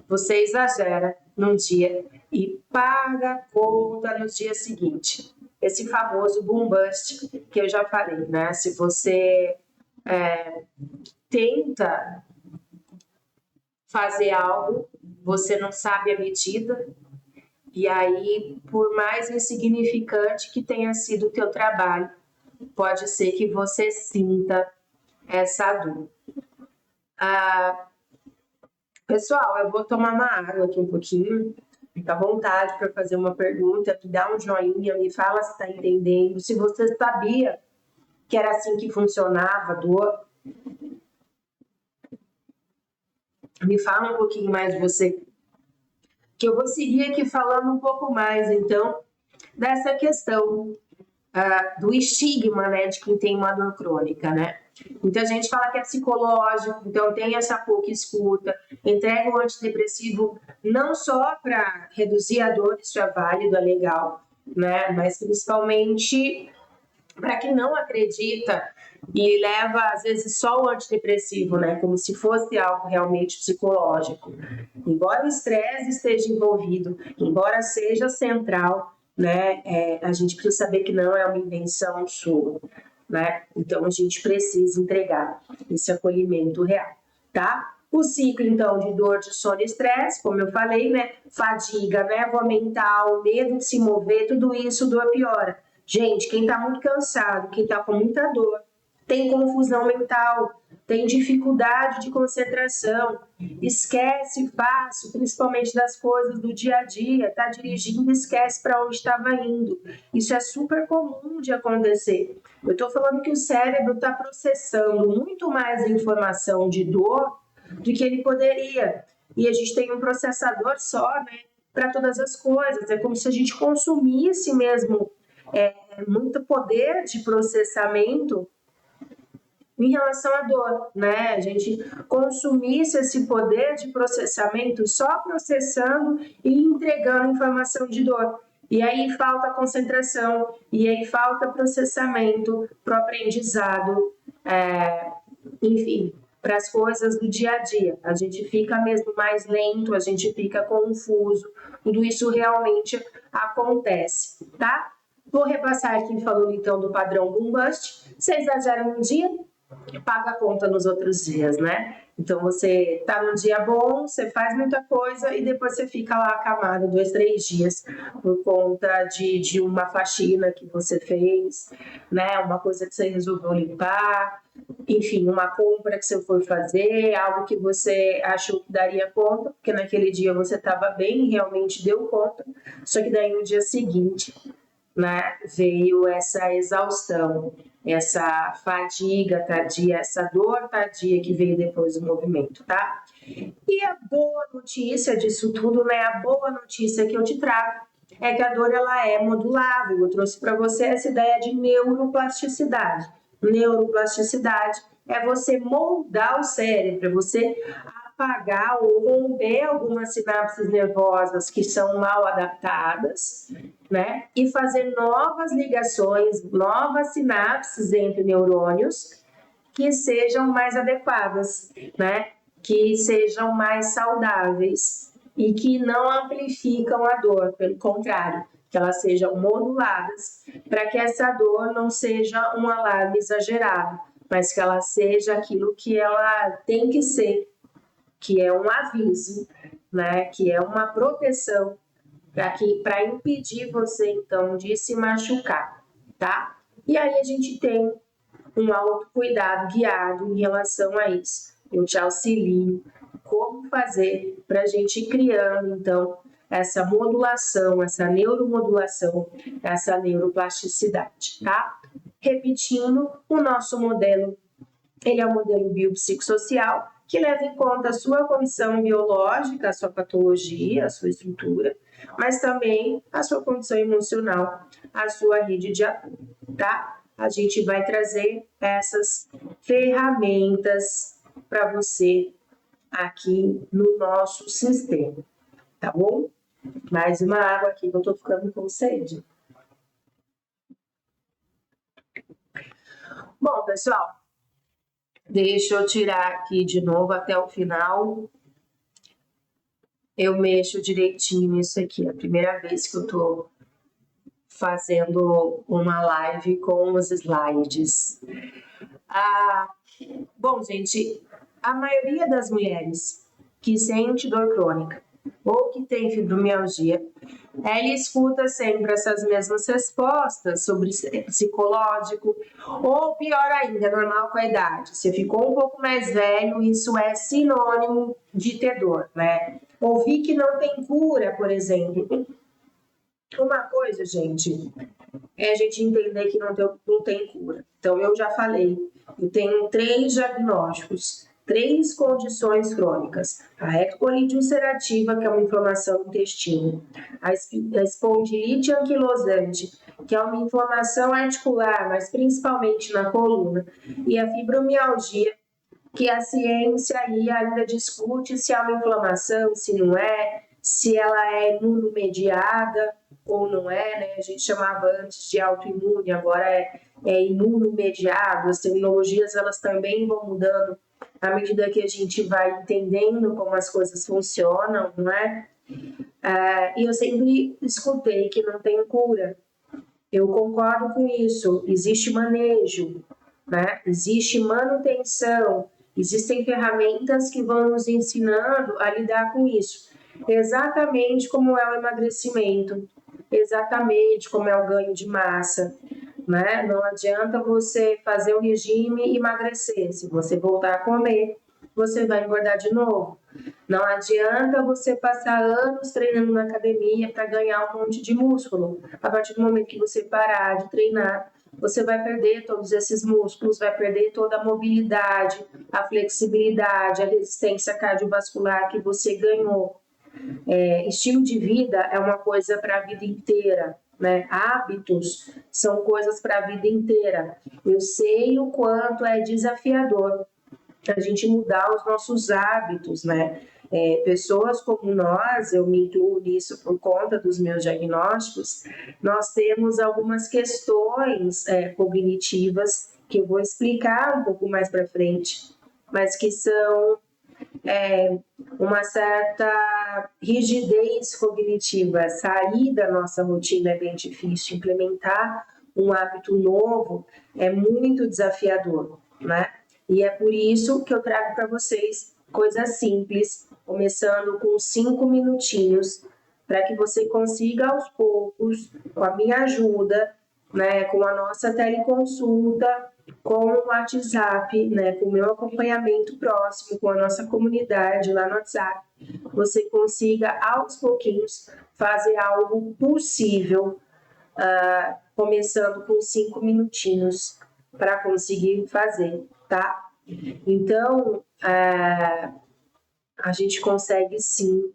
você exagera num dia e paga a conta no dia seguinte. Esse famoso boom bust que eu já falei, né? Se você tenta fazer algo, você não sabe a medida, e aí, por mais insignificante que tenha sido o teu trabalho, pode ser que você sinta essa dor. Pessoal, eu vou tomar uma água aqui um pouquinho, fica à vontade para fazer uma pergunta, me dá um joinha, me fala se está entendendo, se você sabia que era assim que funcionava a dor. Me fala um pouquinho mais de você, que eu vou seguir aqui falando um pouco mais, então, dessa questão do estigma, né, de quem tem uma dor crônica, né? Muita gente fala que é psicológico, então tem essa pouca escuta, entrega o antidepressivo não só para reduzir a dor, isso é válido, é legal, né? Mas principalmente para quem não acredita e leva, às vezes, só o antidepressivo, né? Como se fosse algo realmente psicológico. Embora o estresse esteja envolvido, embora seja central, né? A gente precisa saber que não é uma invenção sua, né? Então, a gente precisa entregar esse acolhimento real, tá? O ciclo, então, de dor, de sono e estresse, como eu falei, né? Fadiga, névoa mental, medo de se mover, tudo isso, dor piora. Gente, quem tá muito cansado, quem tá com muita dor, tem confusão mental, tem dificuldade de concentração, esquece fácil, principalmente das coisas do dia a dia, tá dirigindo e esquece para onde estava indo. Isso é super comum de acontecer. Eu estou falando que o cérebro está processando muito mais informação de dor do que ele poderia. E a gente tem um processador só, né, para todas as coisas. É como se a gente consumisse mesmo muito poder de processamento em relação à dor, né? A gente consumisse esse poder de processamento só processando e entregando informação de dor. E aí falta concentração, e aí falta processamento para o aprendizado, enfim, para as coisas do dia a dia. A gente fica mesmo mais lento, a gente fica confuso, tudo isso realmente acontece, tá? Vou repassar aqui falando então do padrão boom bust. Você exagera um dia, paga a conta nos outros dias, né? Então você tá num dia bom, você faz muita coisa e depois você fica lá acamado 2, 3 dias por conta de uma faxina que você fez, né? Uma coisa que você resolveu limpar, enfim, uma compra que você foi fazer, algo que você achou que daria conta, porque naquele dia você estava bem e realmente deu conta, só que daí no dia seguinte, né, veio essa exaustão, essa fadiga tardia, essa dor tardia que veio depois do movimento, tá? E a boa notícia disso tudo, né, a boa notícia que eu te trago é que a dor ela é modulável. Eu trouxe para você essa ideia de neuroplasticidade. Neuroplasticidade é você moldar o cérebro, é você apagar ou romper algumas sinapses nervosas que são mal adaptadas, né? E fazer novas ligações, novas sinapses entre neurônios que sejam mais adequadas, né? Que sejam mais saudáveis e que não amplificam a dor, pelo contrário, que elas sejam moduladas para que essa dor não seja um alarme exagerado, mas que ela seja aquilo que ela tem que ser, que é um aviso, né? Que é uma proteção para impedir você, então, de se machucar, tá? E aí a gente tem um autocuidado guiado em relação a isso. Eu te auxilio como fazer para a gente ir criando, então, essa modulação, essa neuromodulação, essa neuroplasticidade, tá? Repetindo, o nosso modelo, ele é um modelo biopsicossocial, que leva em conta a sua condição biológica, a sua patologia, a sua estrutura, mas também a sua condição emocional, a sua rede de apoio, tá? A gente vai trazer essas ferramentas para você aqui no nosso sistema, tá bom? Mais uma água aqui que eu tô ficando com sede. Bom, pessoal, deixa eu tirar aqui de novo até o final. Eu mexo direitinho nisso aqui. É a primeira vez que eu tô fazendo uma live com os slides. Bom, gente, a maioria das mulheres que sente dor crônica ou que tem fibromialgia, ela escuta sempre essas mesmas respostas sobre psicológico, ou pior ainda, normal com a idade. Se ficou um pouco mais velho, isso é sinônimo de ter dor, né? Ouvir que não tem cura, por exemplo. Uma coisa, gente, é a gente entender que não tem cura. Então, eu já falei, eu tenho 3 diagnósticos, 3 condições crônicas. A ectocolite ulcerativa, que é uma inflamação no intestino. A espondilite anquilosante, que é uma inflamação articular, mas principalmente na coluna. E a fibromialgia, que a ciência aí ainda discute se é uma inflamação, se não é, se ela é imunomediada ou não é, né? A gente chamava antes de autoimune, agora é imunomediado. As terminologias, elas também vão mudando à medida que a gente vai entendendo como as coisas funcionam, não é? E eu sempre escutei que não tem cura. Eu concordo com isso. Existe manejo, né? Existe manutenção, existem ferramentas que vão nos ensinando a lidar com isso. Exatamente como é o emagrecimento, exatamente como é o ganho de massa, né? Não adianta você fazer um regime e emagrecer. Se você voltar a comer, você vai engordar de novo. Não adianta você passar anos treinando na academia para ganhar um monte de músculo. A partir do momento que você parar de treinar, você vai perder todos esses músculos, vai perder toda a mobilidade, a flexibilidade, a resistência cardiovascular que você ganhou. Estilo de vida é uma coisa para a vida inteira, né? Hábitos são coisas para a vida inteira. Eu sei o quanto é desafiador a gente mudar os nossos hábitos, né? Pessoas como nós, eu me incluo nisso por conta dos meus diagnósticos, nós temos algumas questões cognitivas que eu vou explicar um pouco mais para frente, mas que são uma certa rigidez cognitiva. Sair da nossa rotina é bem difícil, implementar um hábito novo é muito desafiador, né? E é por isso que eu trago para vocês coisas simples, começando com 5 minutinhos, para que você consiga aos poucos, com a minha ajuda, né, com a nossa teleconsulta, com o WhatsApp, né, com o meu acompanhamento próximo, com a nossa comunidade lá no WhatsApp, você consiga aos pouquinhos fazer algo possível, começando com 5 minutinhos para conseguir fazer, tá? Então, a gente consegue sim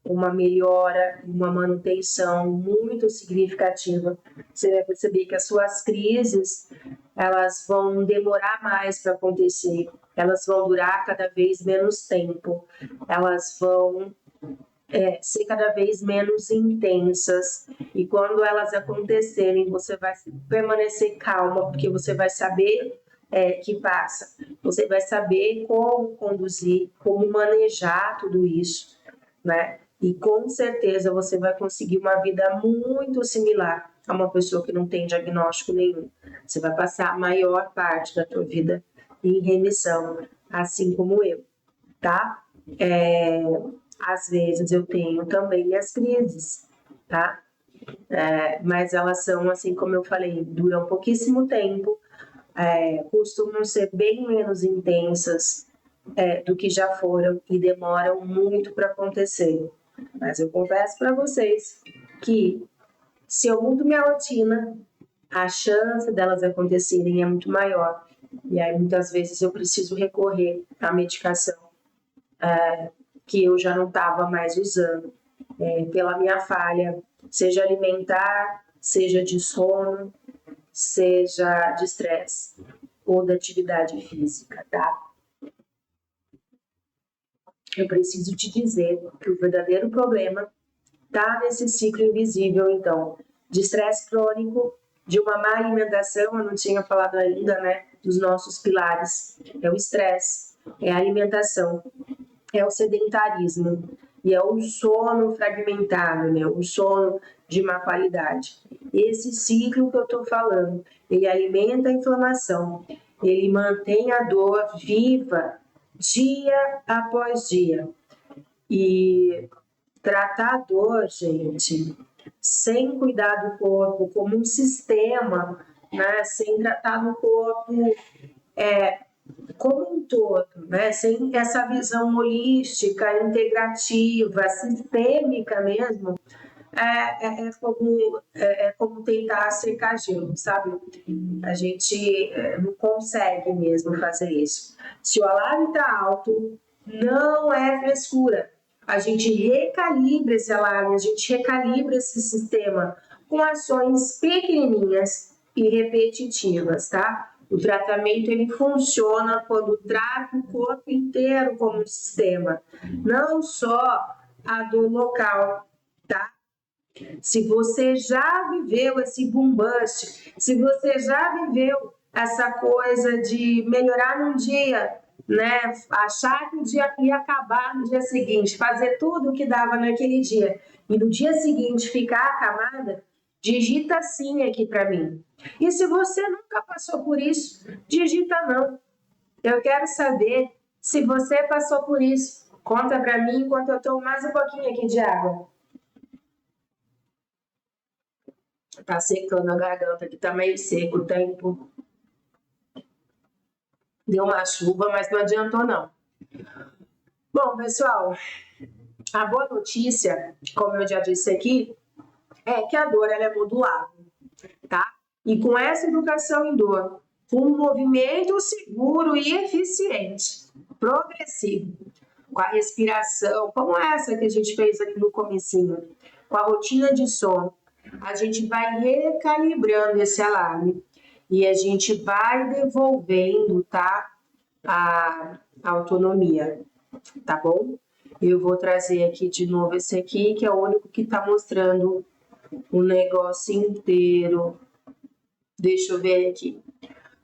uma melhora, uma manutenção muito significativa. Você vai perceber que as suas crises, elas vão demorar mais para acontecer, elas vão durar cada vez menos tempo, elas vão ser cada vez menos intensas, e quando elas acontecerem, você vai permanecer calma, porque você vai saber que passa, você vai saber como conduzir, como manejar tudo isso, né? E com certeza você vai conseguir uma vida muito similar a uma pessoa que não tem diagnóstico nenhum. Você vai passar a maior parte da tua vida em remissão, assim como eu, tá? Às vezes eu tenho também minhas crises, tá? Mas elas são, assim como eu falei, duram pouquíssimo tempo, costumam ser bem menos intensas do que já foram e demoram muito para acontecer. Mas eu confesso para vocês que se eu mudo minha rotina, a chance delas acontecerem é muito maior. E aí muitas vezes eu preciso recorrer à medicação que eu já não estava mais usando, pela minha falha, seja alimentar, seja de sono, seja de estresse ou da atividade física, tá? Eu preciso te dizer que o verdadeiro problema está nesse ciclo invisível, então, de estresse crônico, de uma má alimentação. Eu não tinha falado ainda, né, dos nossos pilares. É o estresse, é a alimentação, é o sedentarismo e é o sono fragmentado, né, o sono de má qualidade. Esse ciclo que eu estou falando, ele alimenta a inflamação, ele mantém a dor viva dia após dia. E tratar a dor, gente, sem cuidar do corpo como um sistema, né? Sem tratar do corpo como um todo, né? Sem essa visão holística, integrativa, sistêmica mesmo, como tentar secar gelo, sabe? A gente não consegue mesmo fazer isso. Se o alarme está alto, não é frescura. A gente recalibra esse alarme, a gente recalibra esse sistema com ações pequenininhas e repetitivas, tá? O tratamento, ele funciona quando trata o corpo inteiro como um sistema, não só a dor local, tá? Se você já viveu esse boom bust, se você já viveu essa coisa de melhorar num dia, né, achar que o dia ia acabar no dia seguinte, fazer tudo o que dava naquele dia e no dia seguinte ficar acamada, digita sim aqui para mim. E se você nunca passou por isso, digita não. Eu quero saber se você passou por isso. Conta para mim enquanto eu tomo mais um pouquinho aqui de água. Tá secando a garganta aqui, tá meio seco o tempo. Deu uma chuva, mas não adiantou não. Bom, pessoal, a boa notícia, como eu já disse aqui, é que a dor ela é modulável, tá? E com essa educação em dor, com um movimento seguro e eficiente, progressivo, com a respiração, como essa que a gente fez aqui no comecinho, com a rotina de sono, a gente vai recalibrando esse alarme e a gente vai devolvendo, tá? A autonomia, tá bom? Eu vou trazer aqui de novo esse aqui, que é o único que tá mostrando o negócio inteiro. Deixa eu ver aqui.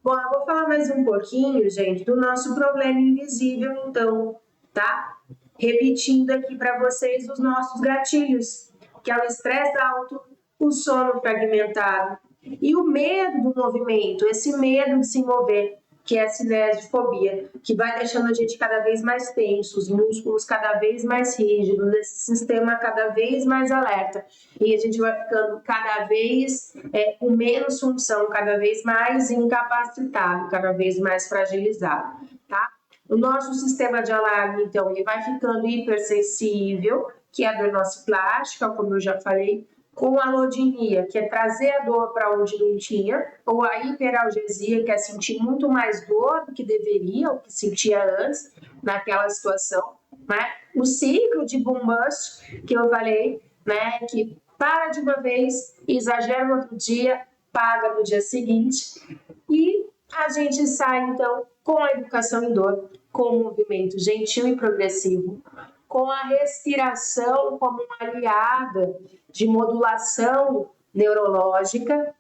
Bom, eu vou falar mais um pouquinho, gente, do nosso problema invisível, então, tá? Repetindo aqui para vocês os nossos gatilhos, que é o estresse alto, o sono fragmentado e o medo do movimento, esse medo de se mover, que é a cinesiofobia, que vai deixando a gente cada vez mais tenso, os músculos cada vez mais rígidos, esse sistema cada vez mais alerta. E a gente vai ficando cada vez com menos função, cada vez mais incapacitado, cada vez mais fragilizado, tá? O nosso sistema de alarme, então, ele vai ficando hipersensível, que é a dor nociplástica, como eu já falei, com a alodinia, que é trazer a dor para onde não tinha, ou a hiperalgesia, que é sentir muito mais dor do que deveria, ou que sentia antes, naquela situação, né? O ciclo de boom bust, que eu falei, né? Que para de uma vez, exagera no outro dia, paga no dia seguinte, e a gente sai, então, com a educação em dor, com o movimento gentil e progressivo, com a respiração como uma aliada de modulação neurológica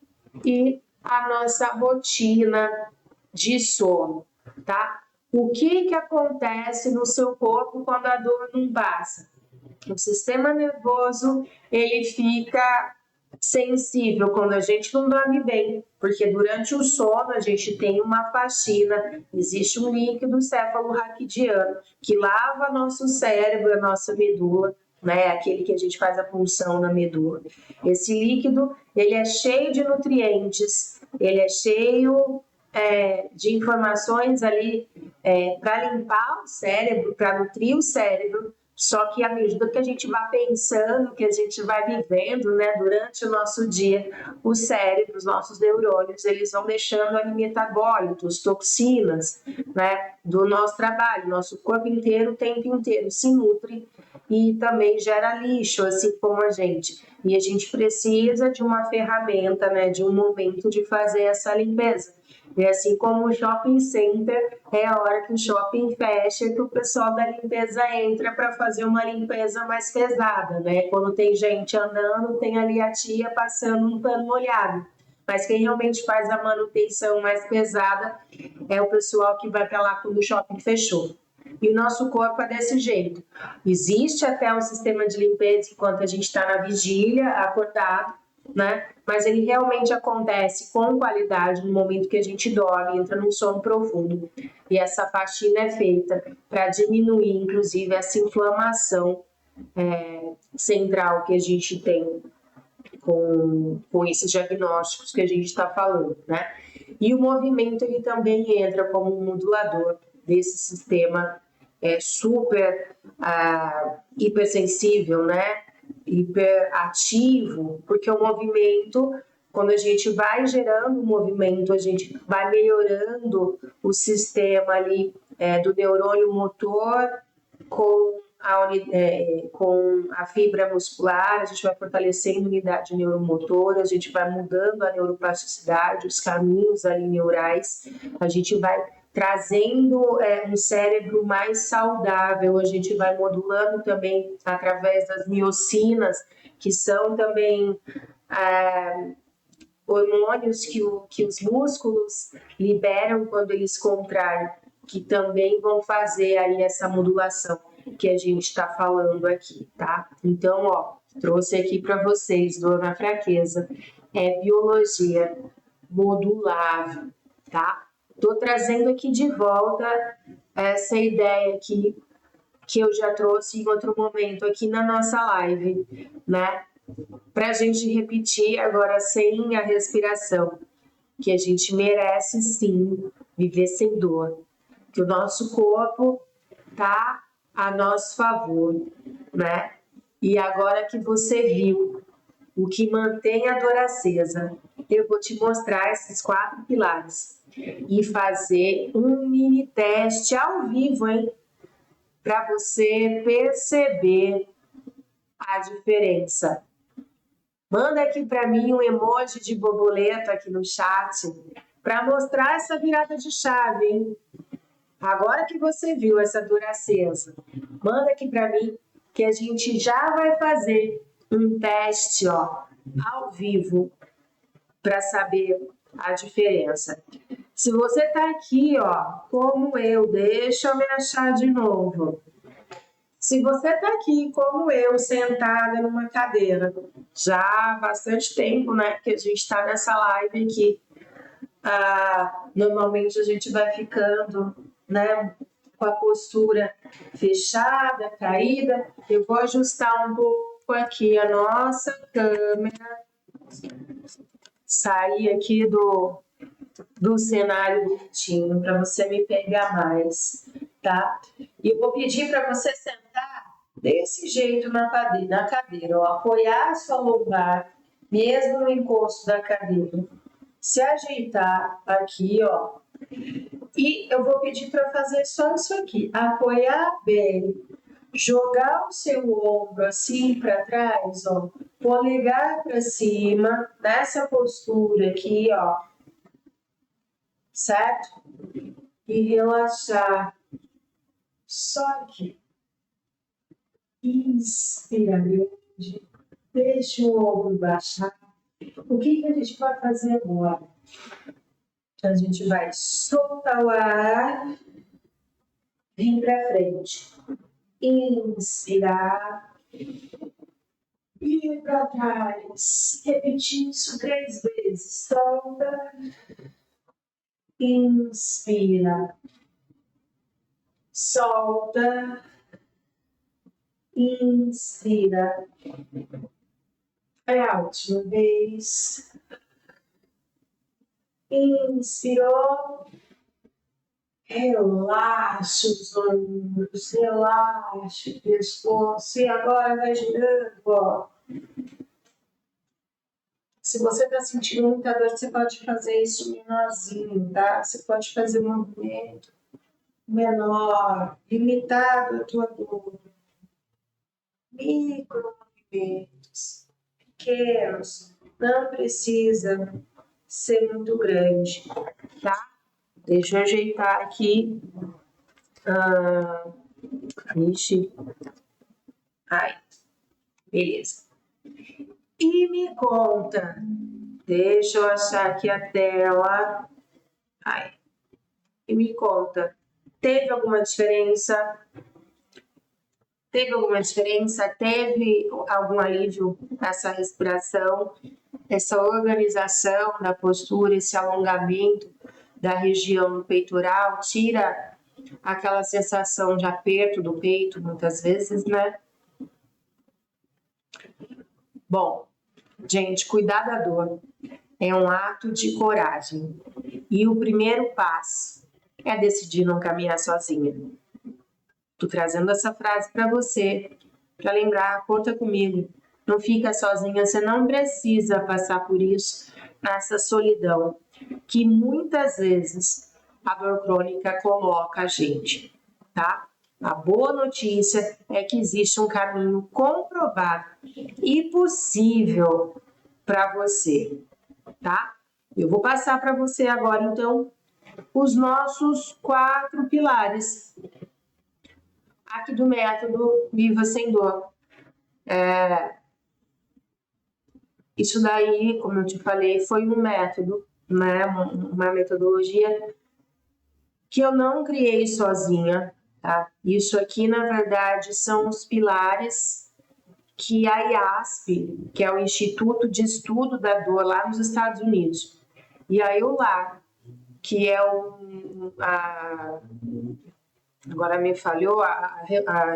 e a nossa rotina de sono, tá? O que acontece no seu corpo quando a dor não passa? O sistema nervoso, ele fica sensível quando a gente não dorme bem, porque durante o sono a gente tem uma faxina, existe um líquido cefalorraquidiano que lava nosso cérebro, a nossa medula, né? Aquele que a gente faz a punção na medula. Esse líquido, ele é cheio de nutrientes, ele é cheio de informações ali para limpar o cérebro, para nutrir o cérebro. Só que à medida que a gente vai pensando, que a gente vai vivendo, né, durante o nosso dia, o cérebro, os nossos neurônios, eles vão deixando ali metabólitos, toxinas, né, do nosso trabalho. Nosso corpo inteiro, o tempo inteiro, se nutre e também gera lixo, assim como a gente. E a gente precisa de uma ferramenta, né, de um momento de fazer essa limpeza. E assim como o shopping center, é a hora que o shopping fecha que o pessoal da limpeza entra para fazer uma limpeza mais pesada, né? Quando tem gente andando, tem ali a tia passando um pano molhado. Mas quem realmente faz a manutenção mais pesada é o pessoal que vai para lá quando o shopping fechou. E o nosso corpo é desse jeito. Existe até um sistema de limpeza enquanto a gente está na vigília, acordado, né? Mas ele realmente acontece com qualidade no momento que a gente dorme, entra num sono profundo. E essa faxina é feita para diminuir, inclusive, essa inflamação central que a gente tem com esses diagnósticos que a gente está falando, né? E o movimento, ele também entra como um modulador desse sistema super hipersensível, né? Hiperativo, porque o movimento, quando a gente vai gerando o movimento, a gente vai melhorando o sistema ali do neurônio motor com a fibra muscular, a gente vai fortalecendo a unidade neuromotora, a gente vai mudando a neuroplasticidade, os caminhos ali neurais, a gente vai trazendo um cérebro mais saudável, a gente vai modulando também através das miocinas, que são também hormônios que os músculos liberam quando eles contraem, que também vão fazer aí essa modulação que a gente está falando aqui, tá? Então, ó, trouxe aqui para vocês, dor na fraqueza, é biologia modulável, tá? Estou trazendo aqui de volta essa ideia aqui que eu já trouxe em outro momento aqui na nossa live, né? Para a gente repetir agora sem a respiração, que a gente merece sim viver sem dor, que o nosso corpo tá a nosso favor, né? E agora que você viu o que mantém a dor acesa, eu vou te mostrar esses 4 pilares e fazer um mini teste ao vivo, hein? Para você perceber a diferença. Manda aqui para mim um emoji de borboleta aqui no chat para mostrar essa virada de chave, hein? Agora que você viu essa dor acesa, manda aqui para mim que a gente já vai fazer um teste, ó, ao vivo para saber a diferença. Se você tá aqui, ó, como eu, deixa eu me achar de novo. Se você tá aqui como eu, sentada numa cadeira, já há bastante tempo, né, que a gente tá nessa live aqui. Normalmente a gente vai ficando, né, com a postura fechada, caída. Eu vou ajustar um pouco aqui a nossa câmera, sair aqui do cenário bonitinho para você me pegar mais, tá? E eu vou pedir para você sentar desse jeito na cadeira, ó, apoiar a sua lombar, mesmo no encosto da cadeira, se ajeitar aqui, ó. E eu vou pedir para fazer só isso aqui, apoiar bem, jogar o seu ombro assim para trás, ó, polegar para cima, nessa postura aqui, ó, certo? E relaxar só aqui. Inspira grande, deixa o ombro baixar. O que a gente vai fazer agora? A gente vai soltar o ar, vir para frente. Inspirar, ir para trás. Repetir isso 3 vezes. Solta. Inspira. Solta. Inspira. É a última vez. Inspirou. Relaxa os ombros, relaxa o pescoço e agora vai girando, ó. Se você está sentindo muita dor, você pode fazer isso menorzinho, tá? Você pode fazer um movimento menor, limitado à tua dor. Micro movimentos, pequenos, não precisa ser muito grande, tá? Deixa eu ajeitar aqui. Ixi. Ai, beleza. E me conta. Deixa eu achar aqui a tela. Ai. E me conta. Teve alguma diferença? Teve alguma diferença? Teve algum alívio nessa respiração? Essa organização da postura, esse alongamento da região do peitoral, tira aquela sensação de aperto do peito, muitas vezes, né? Bom, gente, cuidar da dor é um ato de coragem. E o primeiro passo é decidir não caminhar sozinha. Tô trazendo essa frase para você, para lembrar, conta comigo. Não fica sozinha, você não precisa passar por isso, nessa solidão, que muitas vezes a dor crônica coloca a gente, tá? A boa notícia é que existe um caminho comprovado e possível para você, tá? Eu vou passar para você agora, então, os nossos 4 pilares aqui do método Viva Sem Dor. Isso daí, como eu te falei, foi um método, né? Uma metodologia que eu não criei sozinha, tá? Isso aqui, na verdade, são os pilares que a IASP, que é o Instituto de Estudo da Dor lá nos Estados Unidos, e a EULAR, que é agora me falhou, a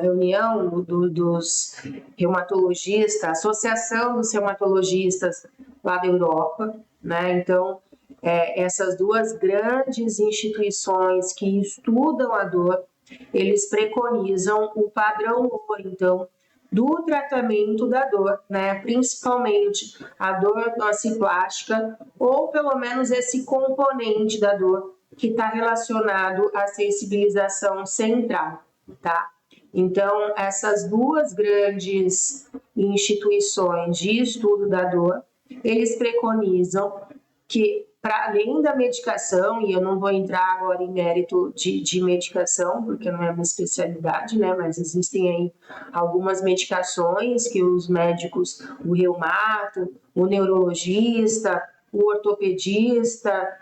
reunião dos reumatologistas, a Associação dos Reumatologistas lá da Europa, né? Então, essas 2 grandes instituições que estudam a dor, eles preconizam o padrão ouro, então, do tratamento da dor, né? Principalmente a dor nociplástica, ou pelo menos esse componente da dor que está relacionado à sensibilização central, tá? Então, essas duas grandes instituições de estudo da dor, eles preconizam que, para além da medicação, e eu não vou entrar agora em mérito de medicação, porque não é uma especialidade, né? Mas existem aí algumas medicações que os médicos, o reumato, o neurologista, o ortopedista,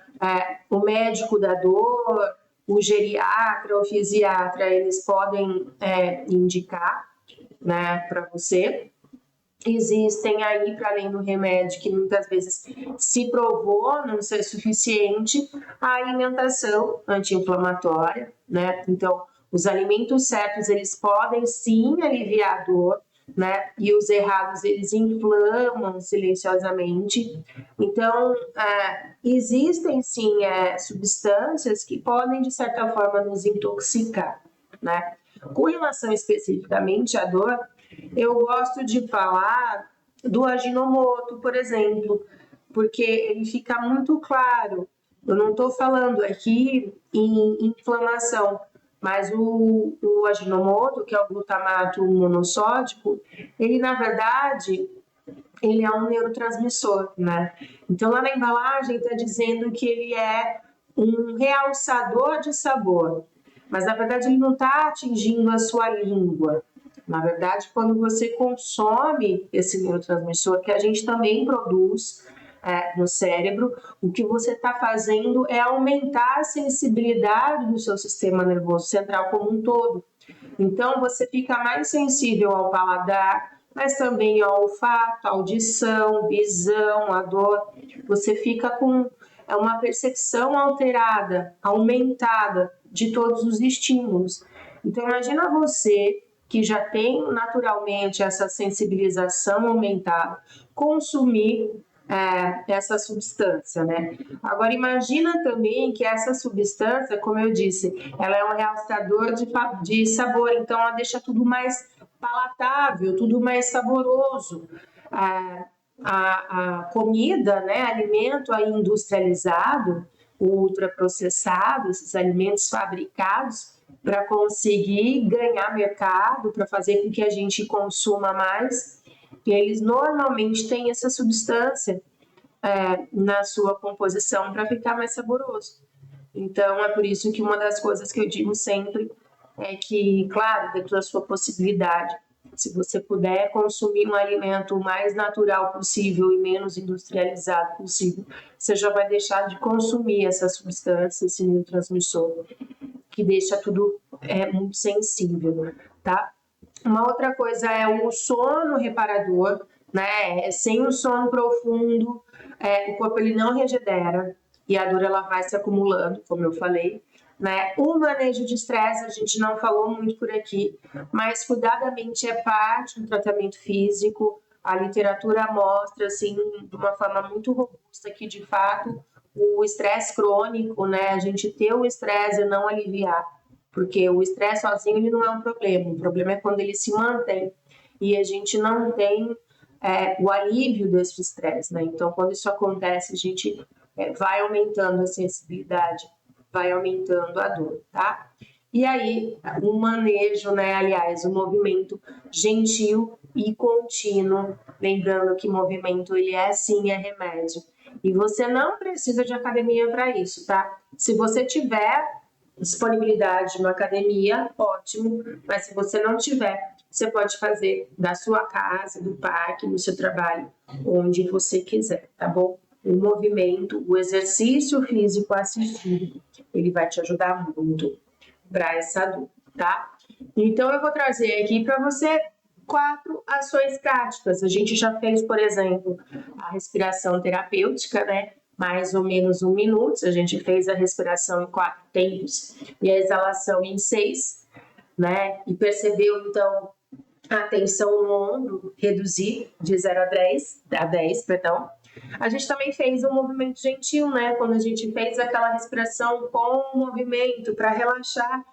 o médico da dor, o geriatra, o fisiatra, eles podem indicar, né, para você. Existem aí, para além do remédio, que muitas vezes se provou não ser suficiente, a alimentação anti-inflamatória, né? Então, os alimentos certos, eles podem sim aliviar a dor, né? E os errados, eles inflamam silenciosamente. Então, existem sim substâncias que podem, de certa forma, nos intoxicar, né? Com relação especificamente à dor, eu gosto de falar do Ajinomoto, por exemplo, porque ele fica muito claro. Eu não estou falando aqui em inflamação, mas o Ajinomoto, que é o glutamato monossódico, ele, na verdade, ele é um neurotransmissor, né? Então, lá na embalagem está dizendo que ele é um realçador de sabor, mas, na verdade, ele não está atingindo a sua língua. Na verdade, quando você consome esse neurotransmissor, que a gente também produz no cérebro, o que você está fazendo é aumentar a sensibilidade do seu sistema nervoso central como um todo. Então, você fica mais sensível ao paladar, mas também ao olfato, audição, visão, a dor. Você fica com uma percepção alterada, aumentada de todos os estímulos. Então, imagina você que já tem naturalmente essa sensibilização aumentada, consumir essa substância, né? Agora, imagina também que essa substância, como eu disse, ela é um realçador de sabor, então ela deixa tudo mais palatável, tudo mais saboroso. A comida, né, alimento aí industrializado, ultraprocessado, esses alimentos fabricados, para conseguir ganhar mercado, para fazer com que a gente consuma mais, e eles normalmente têm essa substância na sua composição para ficar mais saboroso. Então, é por isso que uma das coisas que eu digo sempre é que, claro, dentro da sua possibilidade, se você puder consumir um alimento o mais natural possível e menos industrializado possível, você já vai deixar de consumir essa substância, esse neurotransmissor, que deixa tudo muito sensível, tá? Uma outra coisa é o sono reparador, né? Sem o sono profundo, o corpo ele não regenera e a dor ela vai se acumulando, como eu falei, né? O manejo de estresse a gente não falou muito por aqui, mas cuidadamente é parte do tratamento físico. A literatura mostra, assim, de uma forma muito robusta que, de fato, o estresse crônico, né? A gente ter o estresse e não aliviar, porque o estresse sozinho ele não é um problema. O problema é quando ele se mantém e a gente não tem o alívio desse estresse, né? Então, quando isso acontece, a gente vai aumentando a sensibilidade, vai aumentando a dor, tá? E aí, o manejo, né? Aliás, o movimento gentil e contínuo, lembrando que movimento ele sim remédio. E você não precisa de academia para isso, tá? Se você tiver disponibilidade de uma academia, ótimo, mas se você não tiver, você pode fazer da sua casa, do parque, no seu trabalho, onde você quiser, tá bom? O movimento, o exercício físico assistido, ele vai te ajudar muito para essa dor, tá? Então, eu vou trazer aqui para você 4 ações práticas. A gente já fez, por exemplo, a respiração terapêutica, né? Mais ou menos 1 minuto. A gente fez a respiração em 4 tempos e a exalação em 6, né? E percebeu, então, a tensão no ombro reduzir de 0 a 10, perdão. A gente também fez um movimento gentil, né? Quando a gente fez aquela respiração com movimento para relaxar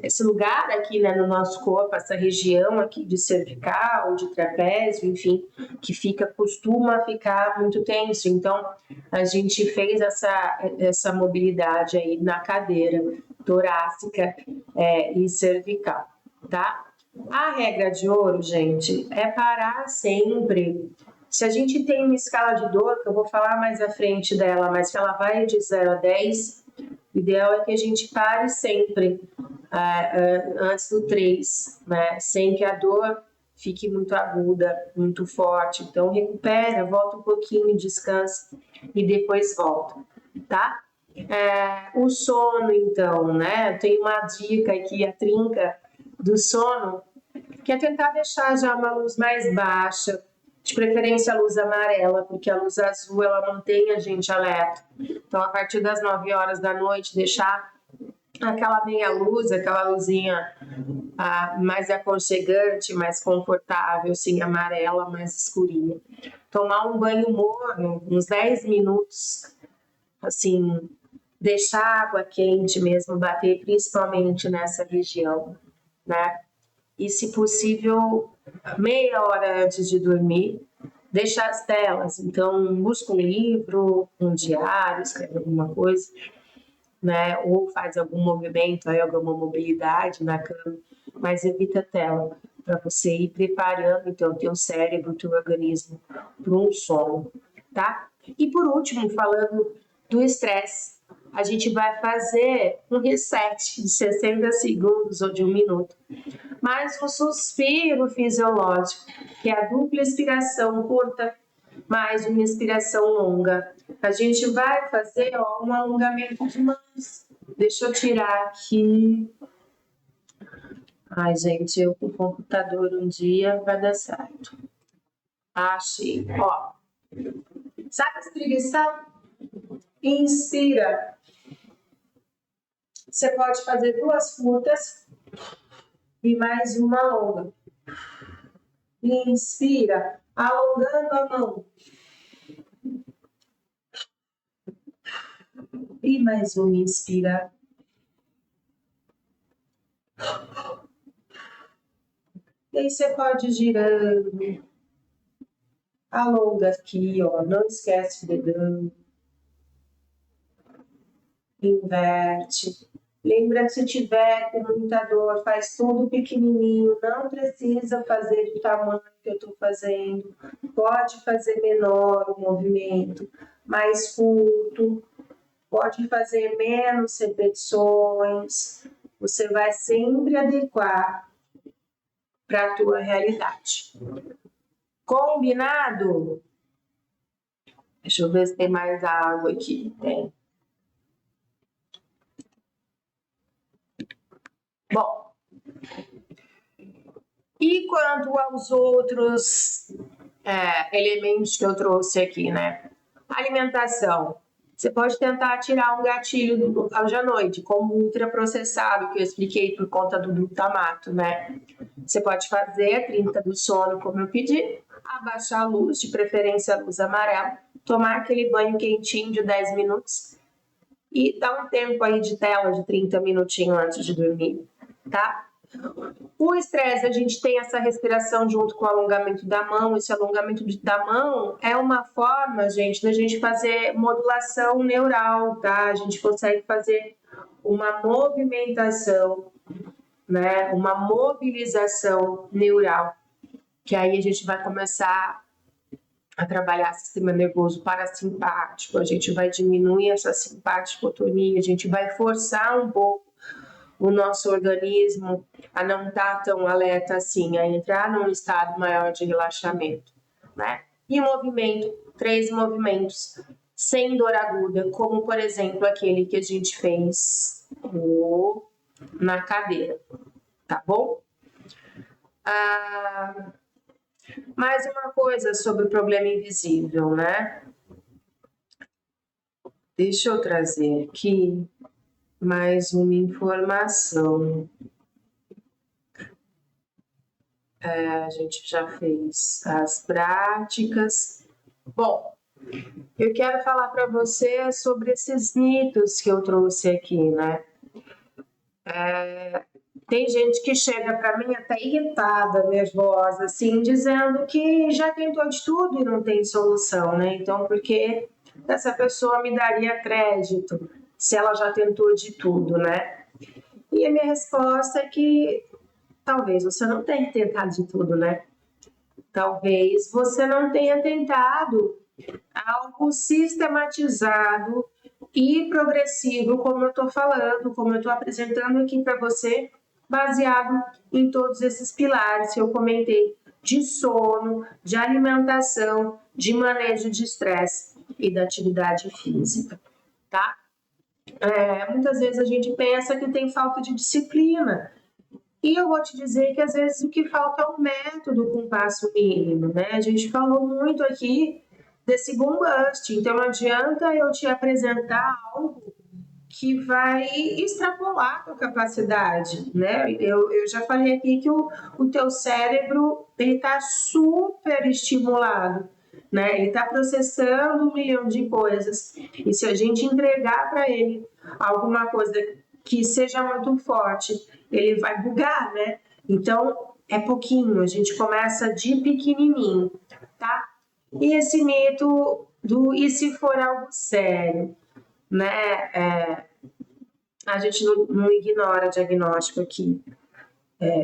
esse lugar aqui, né, no nosso corpo, essa região aqui de cervical, de trapézio, enfim, que costuma ficar muito tenso. Então, a gente fez essa mobilidade aí na cadeira torácica e cervical, tá? A regra de ouro, gente, é parar sempre. Se a gente tem uma escala de dor, que eu vou falar mais à frente dela, mas que ela vai de 0 a 10, o ideal é que a gente pare sempre antes do 3, né? Sem que a dor fique muito aguda, muito forte. Então, recupera, volta um pouquinho, descansa e depois volta, tá? O sono, então, né? Tem uma dica aqui, a trinca do sono, que é tentar deixar já uma luz mais baixa, de preferência a luz amarela, porque a luz azul ela mantém a gente alerta. Então, a partir das 9 horas da noite, deixar aquela meia luz, aquela luzinha mais aconchegante, mais confortável, sim, amarela, mais escurinha. Tomar um banho morno, uns 10 minutos, assim, deixar a água quente mesmo, bater principalmente nessa região, né? E, se possível, meia hora antes de dormir, deixar as telas. Então, busca um livro, um diário, escreve alguma coisa, né? Ou faz algum movimento, aí, alguma mobilidade na cama, mas evita a tela, para você ir preparando, então, o teu cérebro, o teu organismo para um sono, tá? E, por último, falando do estresse, a gente vai fazer um reset de 60 segundos ou de 1 minuto. Mais um suspiro fisiológico, que é a dupla expiração curta, mais uma expiração longa. A gente vai fazer um alongamento de mãos. Deixa eu tirar aqui. Ai, gente, eu com o computador um dia vai dar certo. Achei. Ó, sabe a espreguição? Inspira. Você pode fazer 2 curtas e mais uma longa. Inspira, alongando a mão. E mais uma, inspira. E aí você pode ir girando. Alonga aqui, ó. Não esquece o dedão. Inverte. Lembra que se tiver com muita dor, faz tudo pequenininho. Não precisa fazer do tamanho que eu estou fazendo. Pode fazer menor o movimento, mais curto. Pode fazer menos repetições. Você vai sempre adequar para a tua realidade. Combinado? Deixa eu ver se tem mais água aqui. Tem. Bom, e quanto aos outros elementos que eu trouxe aqui, né? Alimentação. Você pode tentar tirar um gatilho hoje à noite, como ultraprocessado, que eu expliquei por conta do glutamato, né? Você pode fazer a trinca do sono, como eu pedi, abaixar a luz, de preferência a luz amarela, tomar aquele banho quentinho de 10 minutos e dar um tempo aí de tela de 30 minutinhos antes de dormir, tá? O estresse, a gente tem essa respiração junto com o alongamento da mão. Esse alongamento da mão é uma forma, gente, da gente fazer modulação neural, tá? A gente consegue fazer uma movimentação, né? Uma mobilização neural, que aí a gente vai começar a trabalhar sistema nervoso parasimpático, a gente vai diminuir essa simpaticotonia, a gente vai forçar um pouco o nosso organismo a não estar tão alerta assim, a entrar num estado maior de relaxamento, né? E movimento, 3 movimentos sem dor aguda, como por exemplo aquele que a gente fez na cadeira, tá bom? Mais uma coisa sobre o problema invisível, né? Deixa eu trazer aqui mais uma informação. A gente já fez as práticas. Bom, eu quero falar para você sobre esses mitos que eu trouxe aqui, né? Tem gente que chega para mim até irritada, nervosa, assim, dizendo que já tentou de tudo e não tem solução, né? Então, por que essa pessoa me daria crédito se ela já tentou de tudo, né? E a minha resposta é que talvez você não tenha tentado de tudo, né? Talvez você não tenha tentado algo sistematizado e progressivo, como eu estou falando, como eu estou apresentando aqui para você, baseado em todos esses pilares que eu comentei, de sono, de alimentação, de manejo de estresse e da atividade física, tá? Muitas vezes a gente pensa que tem falta de disciplina, e eu vou te dizer que às vezes o que falta é um método com passo mínimo, né? A gente falou muito aqui desse boom bust, então não adianta eu te apresentar algo que vai extrapolar a tua capacidade, né? Eu já falei aqui que o teu cérebro está super estimulado, né? Ele está processando 1 milhão de coisas, e se a gente entregar para ele alguma coisa que seja muito forte, ele vai bugar, né? Então, é pouquinho, a gente começa de pequenininho, tá? E esse mito do e se for algo sério, né? A gente não ignora diagnóstico aqui.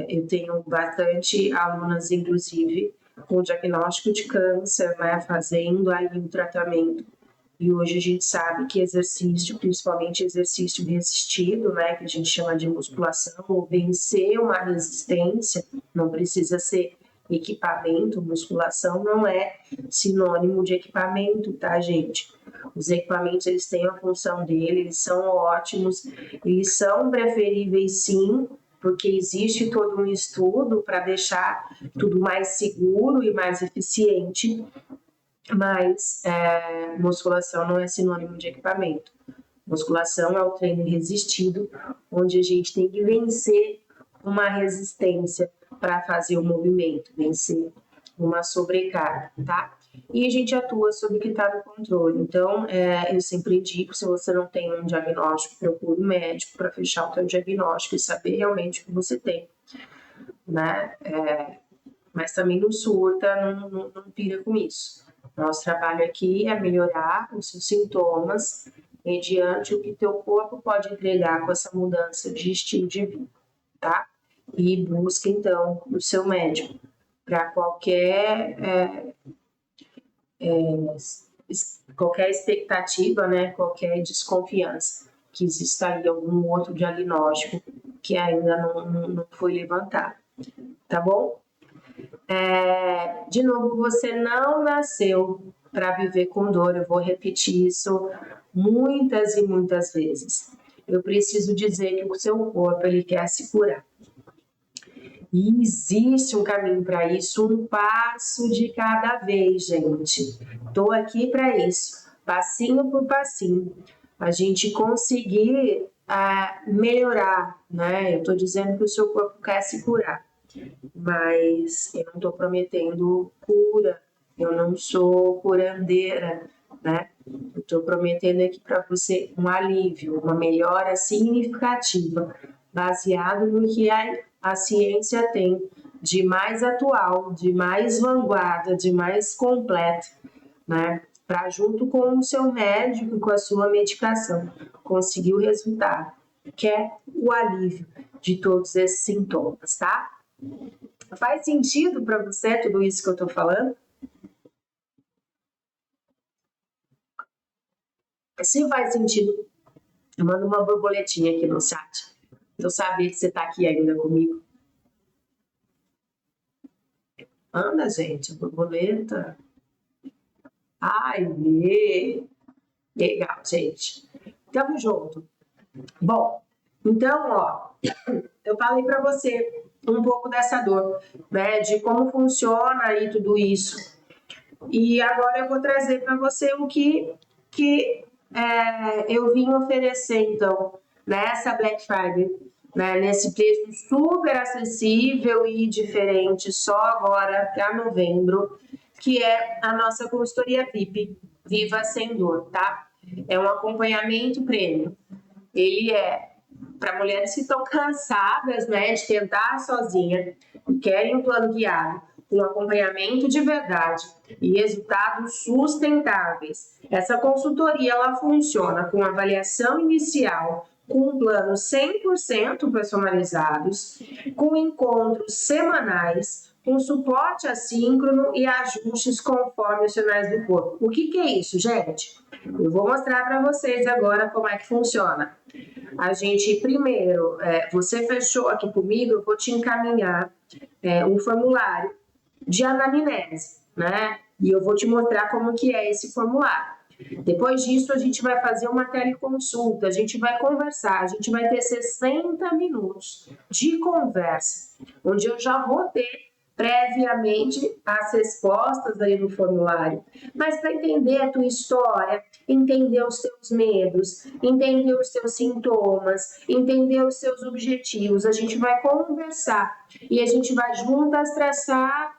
Eu tenho bastante alunas, inclusive, com diagnóstico de câncer, né? Fazendo aí o tratamento. E hoje a gente sabe que exercício, principalmente exercício resistido, né, que a gente chama de musculação, ou vencer uma resistência, não precisa ser equipamento, musculação não é sinônimo de equipamento, tá, gente? Os equipamentos, eles têm a função deles, eles são ótimos, eles são preferíveis sim, porque existe todo um estudo para deixar tudo mais seguro e mais eficiente, mas musculação não é sinônimo de equipamento. Musculação é o treino resistido, onde a gente tem que vencer uma resistência para fazer o movimento, vencer uma sobrecarga, tá? E a gente atua sobre o que está no controle. Então, eu sempre indico, se você não tem um diagnóstico, procure um médico para fechar o seu diagnóstico e saber realmente o que você tem, né? Mas também não surta, não pira com isso. Nosso trabalho aqui é melhorar os seus sintomas mediante o que teu corpo pode entregar com essa mudança de estilo de vida, tá? E busca, então, o seu médico para qualquer expectativa, né? Qualquer desconfiança que exista ali algum outro diagnóstico que ainda não foi levantado, tá bom? De novo, você não nasceu para viver com dor. Eu vou repetir isso muitas e muitas vezes. Eu preciso dizer que o seu corpo, ele quer se curar. E existe um caminho para isso, um passo de cada vez, gente. Estou aqui para isso, passinho por passinho. A gente conseguir melhorar, né? Eu estou dizendo que o seu corpo quer se curar, mas eu não estou prometendo cura, eu não sou curandeira, né? Eu estou prometendo aqui para você um alívio, uma melhora significativa, baseado no que a ciência tem de mais atual, de mais vanguarda, de mais completo, né? Para junto com o seu médico e com a sua medicação, conseguir o resultado, que é o alívio de todos esses sintomas, tá? Faz sentido para você tudo isso que eu estou falando? Se faz sentido, eu mando uma borboletinha aqui no chat. Eu saber que você está aqui ainda comigo. Anda, gente, borboleta. Ai, legal, gente. Tamo junto. Bom, então, ó, eu falei para você um pouco dessa dor, né, de como funciona aí tudo isso. E agora eu vou trazer para você o que eu vim oferecer, então, nessa Black Friday, né, nesse preço super acessível e diferente, só agora para novembro, que é a nossa consultoria VIP, Viva Sem Dor, tá? É um acompanhamento premium. Ele é para mulheres que estão cansadas, né, de tentar sozinha e querem um plano guiado, com acompanhamento de verdade e resultados sustentáveis. Essa consultoria, ela funciona com avaliação inicial, com planos 100% personalizados, com encontros semanais, com suporte assíncrono e ajustes conforme os sinais do corpo. O que é isso, gente? Eu vou mostrar para vocês agora como é que funciona. A gente, primeiro, você fechou aqui comigo, eu vou te encaminhar um formulário de anamnese, né? E eu vou te mostrar como que é esse formulário. Depois disso, a gente vai fazer uma teleconsulta, a gente vai conversar, a gente vai ter 60 minutos de conversa, onde eu já vou ter previamente as respostas aí no formulário, mas para entender a tua história, entender os teus medos, entender os teus sintomas, entender os seus objetivos, a gente vai conversar e a gente vai juntas traçar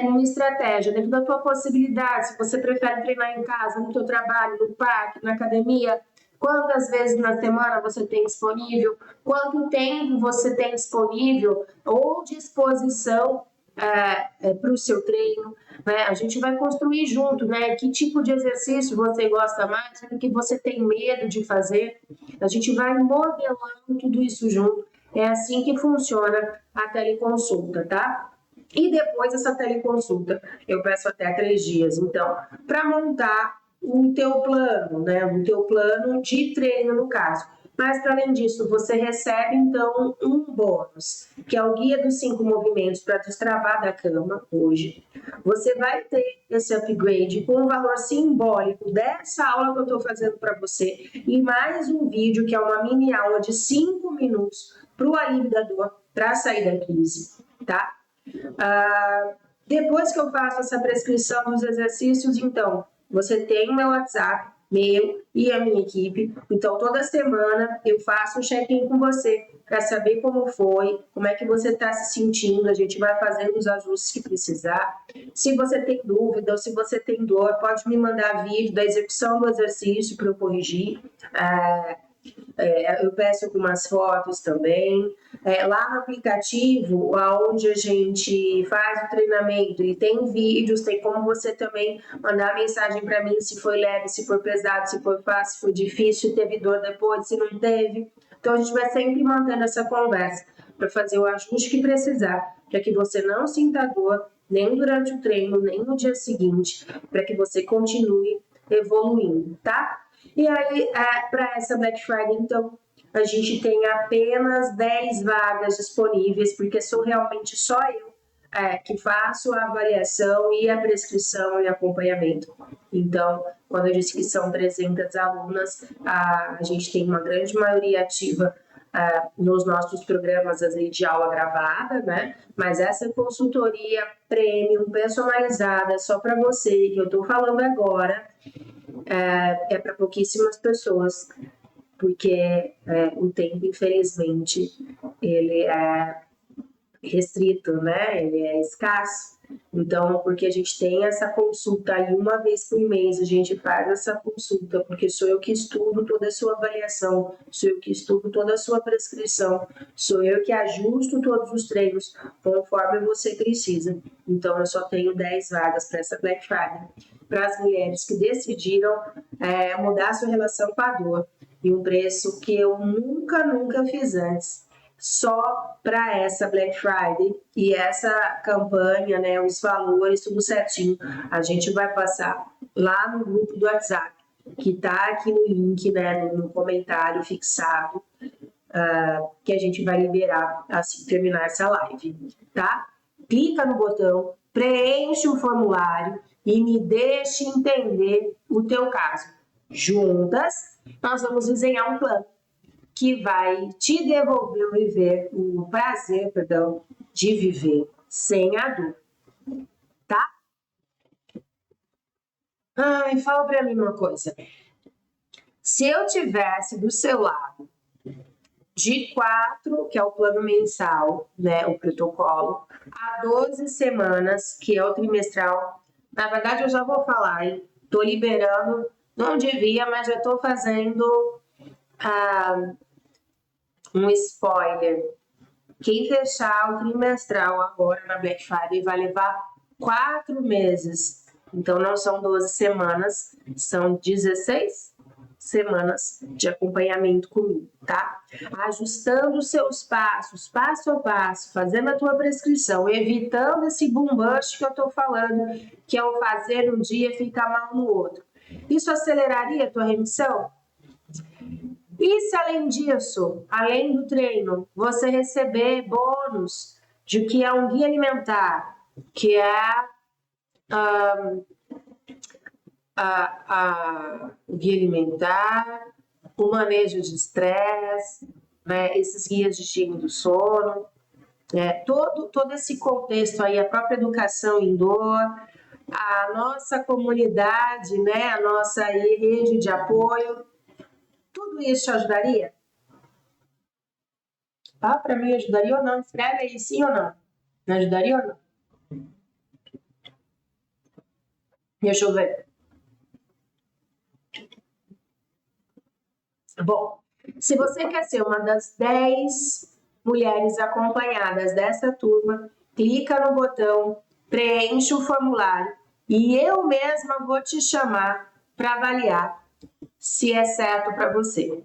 uma estratégia dentro da tua possibilidade, se você prefere treinar em casa, no teu trabalho, no parque, na academia, quantas vezes na semana você tem disponível, quanto tempo você tem disponível ou disposição para o seu treino, né? A gente vai construir junto, né? Que tipo de exercício você gosta mais, o que você tem medo de fazer, a gente vai modelando tudo isso junto, é assim que funciona a teleconsulta, tá? E depois dessa teleconsulta, eu peço até 3 dias, então, para montar o teu plano, né? O teu plano de treino, no caso. Mas, para além disso, você recebe, então, um bônus, que é o Guia dos 5 Movimentos para Destravar da Cama, hoje. Você vai ter esse upgrade com um valor simbólico dessa aula que eu estou fazendo para você e mais um vídeo, que é uma mini aula de 5 minutos para o alívio da dor, para sair da crise, tá? Depois que eu faço essa prescrição dos exercícios, então, você tem o meu WhatsApp, meu e a minha equipe. Então, toda semana eu faço um check-in com você para saber como foi, como é que você está se sentindo. A gente vai fazendo os ajustes que precisar. Se você tem dúvida ou se você tem dor, pode me mandar vídeo da execução do exercício para eu corrigir. Eu peço algumas fotos também. Lá no aplicativo, onde a gente faz o treinamento, e tem vídeos, tem como você também mandar mensagem para mim se foi leve, se foi pesado, se foi fácil, se foi difícil, se teve dor depois, se não teve. Então a gente vai sempre mantendo essa conversa para fazer o ajuste que precisar, para que você não sinta dor nem durante o treino, nem no dia seguinte, para que você continue evoluindo, tá? E aí, para essa Black Friday, então, a gente tem apenas 10 vagas disponíveis, porque sou realmente só eu que faço a avaliação e a prescrição e acompanhamento. Então, quando eu disse que são 300 alunas, a gente tem uma grande maioria ativa nos nossos programas de aula gravada, né? Mas essa consultoria premium, personalizada, só para você, que eu estou falando agora, é para pouquíssimas pessoas, porque o tempo, infelizmente, ele é restrito, né? Ele é escasso. Então, porque a gente tem essa consulta aí uma vez por mês, a gente faz essa consulta, porque sou eu que estudo toda a sua avaliação, sou eu que estudo toda a sua prescrição, sou eu que ajusto todos os treinos conforme você precisa. Então, eu só tenho 10 vagas para essa Black Friday, para as mulheres que decidiram mudar a sua relação com a dor, e um preço que eu nunca fiz antes, só para essa Black Friday e essa campanha, né, os valores, tudo certinho. A gente vai passar lá no grupo do WhatsApp, que tá aqui no link, né, no comentário fixado, que a gente vai liberar assim que terminar essa live, tá? Clica no botão, preenche o formulário e me deixe entender o teu caso. Juntas, nós vamos desenhar um plano que vai te devolver o prazer, de viver sem a dor, tá? Ai, fala pra mim uma coisa. Se eu tivesse do seu lado de 4, que é o plano mensal, né, o protocolo, a 12 semanas, que é o trimestral, na verdade eu já vou falar, hein? Tô liberando, não devia, mas já tô fazendo um spoiler. Quem fechar o trimestral agora na Black Friday vai levar 4 meses. Então não são 12 semanas, são 16 semanas de acompanhamento comigo, tá? Ajustando os seus passos, passo a passo, fazendo a tua prescrição, evitando esse boom bust que eu tô falando, que é o fazer um dia e ficar mal no outro. Isso aceleraria a tua remissão? E se além disso, além do treino, você receber bônus de que é um guia alimentar, que é o guia alimentar, o manejo de estresse, né, esses guias de higiene do sono, todo esse contexto aí, a própria educação indoor, a nossa comunidade, né, a nossa rede de apoio, tudo isso te ajudaria? Tá? Para mim, ajudaria ou não? Escreve aí sim ou não. Me ajudaria ou não? Deixa eu ver. Bom, se você quer ser uma das 10 mulheres acompanhadas dessa turma, clica no botão, preenche o formulário e eu mesma vou te chamar para avaliar se é certo para você.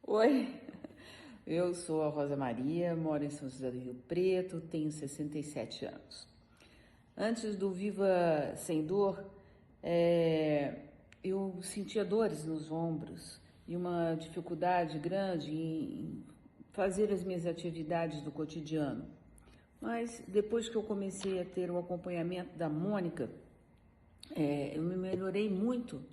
Oi, eu sou a Rosa Maria, moro em São José do Rio Preto, tenho 67 anos. Antes do Viva Sem Dor, eu sentia dores nos ombros e uma dificuldade grande em fazer as minhas atividades do cotidiano. Mas depois que eu comecei a ter o acompanhamento da Mônica, eu me melhorei muito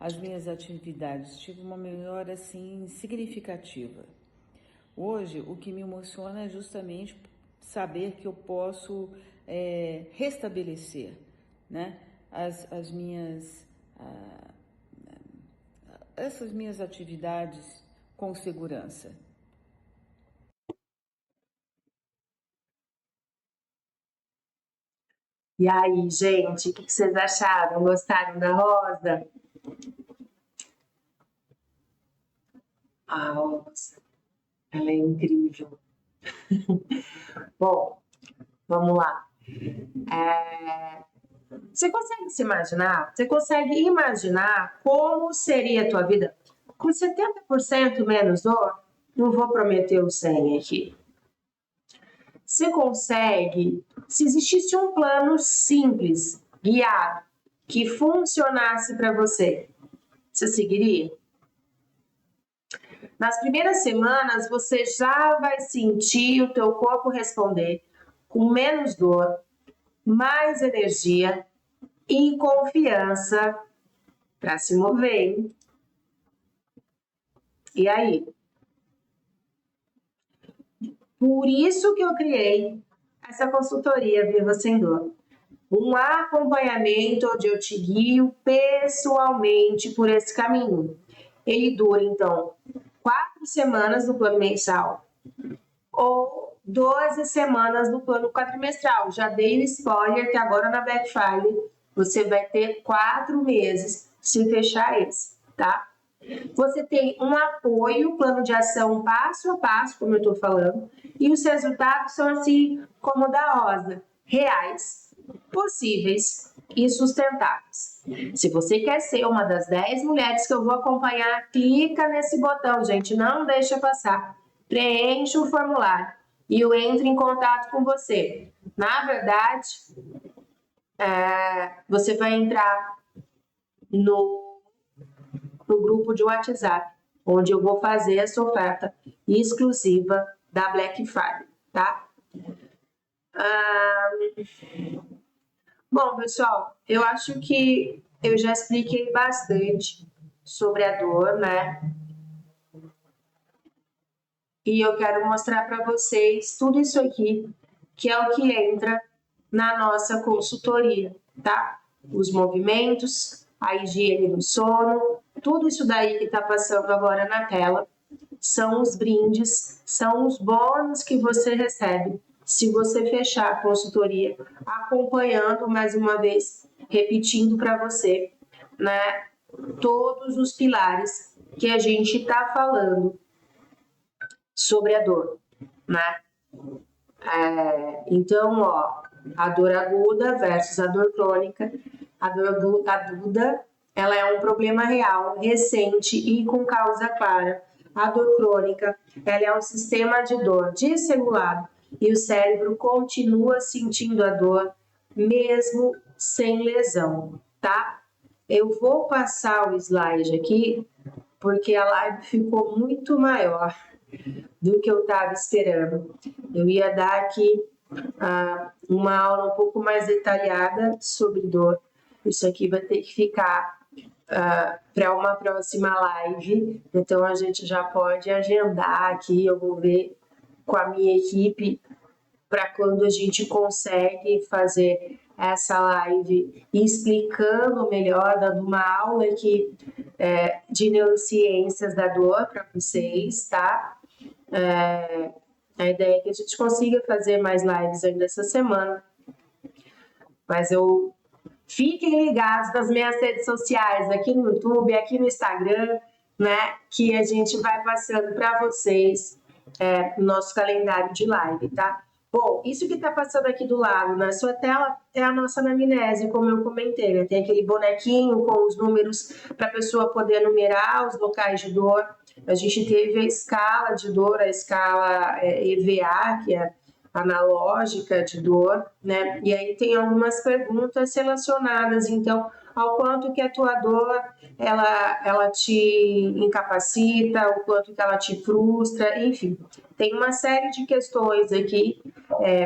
as minhas atividades, tive uma melhora assim significativa. Hoje, o que me emociona é justamente saber que eu posso restabelecer, né, essas minhas atividades com segurança. E aí, gente, o que vocês acharam? Gostaram da Rosa? Ah, Rosa, ela é incrível. Bom, vamos lá. Você consegue se imaginar? Você consegue imaginar como seria a tua vida com 70% menos dor? Não vou prometer o 100 aqui. Você consegue, se existisse um plano simples, guiado, que funcionasse para você, você seguiria? Nas primeiras semanas, você já vai sentir o teu corpo responder com menos dor, mais energia e confiança para se mover. E aí? Por isso que eu criei essa consultoria Viva Sem Dor. Um acompanhamento onde eu te guio pessoalmente por esse caminho. Ele dura, então, 4 semanas no plano mensal ou 12 semanas no plano quadrimestral. Já dei o spoiler que agora na Black Friday você vai ter 4 meses se fechar esse, tá? Você tem um apoio, plano de ação passo a passo, como eu estou falando, e os resultados são assim como o da Rosa, reais, possíveis e sustentáveis. Se você quer ser uma das 10 mulheres que eu vou acompanhar, clica nesse botão, gente, não deixa passar. Preenche o formulário e eu entro em contato com você. Na verdade, você vai entrar no grupo de WhatsApp, onde eu vou fazer essa oferta exclusiva da Black Friday, tá? Bom, pessoal, eu acho que eu já expliquei bastante sobre a dor, né? E eu quero mostrar para vocês tudo isso aqui, que é o que entra na nossa consultoria, tá? Os movimentos, a higiene do sono, tudo isso daí que está passando agora na tela são os brindes, são os bônus que você recebe se você fechar a consultoria, acompanhando mais uma vez, repetindo para você, né, todos os pilares que a gente está falando sobre a dor, né? Então, ó, A dor aguda versus a dor crônica. A dor aguda, ela é um problema real, recente e com causa clara. A dor crônica, ela é um sistema de dor desregulado e o cérebro continua sentindo a dor mesmo sem lesão, tá? Eu vou passar o slide aqui porque a live ficou muito maior do que eu estava esperando. Eu ia dar aqui uma aula um pouco mais detalhada sobre dor. Isso aqui vai ter que ficar para uma próxima live, então a gente já pode agendar aqui. Eu vou ver com a minha equipe para quando a gente consegue fazer essa live explicando melhor, dando uma aula aqui de neurociências da dor para vocês, tá? A ideia é que a gente consiga fazer mais lives ainda essa semana, mas fiquem ligados nas minhas redes sociais, aqui no YouTube, aqui no Instagram, né? Que a gente vai passando para vocês nosso calendário de live, tá? Bom, isso que está passando aqui do lado na sua tela é a nossa anamnese, como eu comentei, né? Tem aquele bonequinho com os números para a pessoa poder numerar os locais de dor. A gente teve a escala de dor, a escala EVA, que é analógica de dor, né? E aí tem algumas perguntas relacionadas, então, ao quanto que a tua dor, ela te incapacita, o quanto que ela te frustra, enfim. Tem uma série de questões aqui,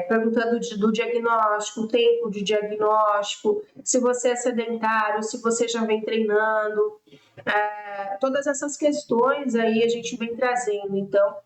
perguntando do diagnóstico, tempo de diagnóstico, se você é sedentário, se você já vem treinando, todas essas questões aí a gente vem trazendo, então,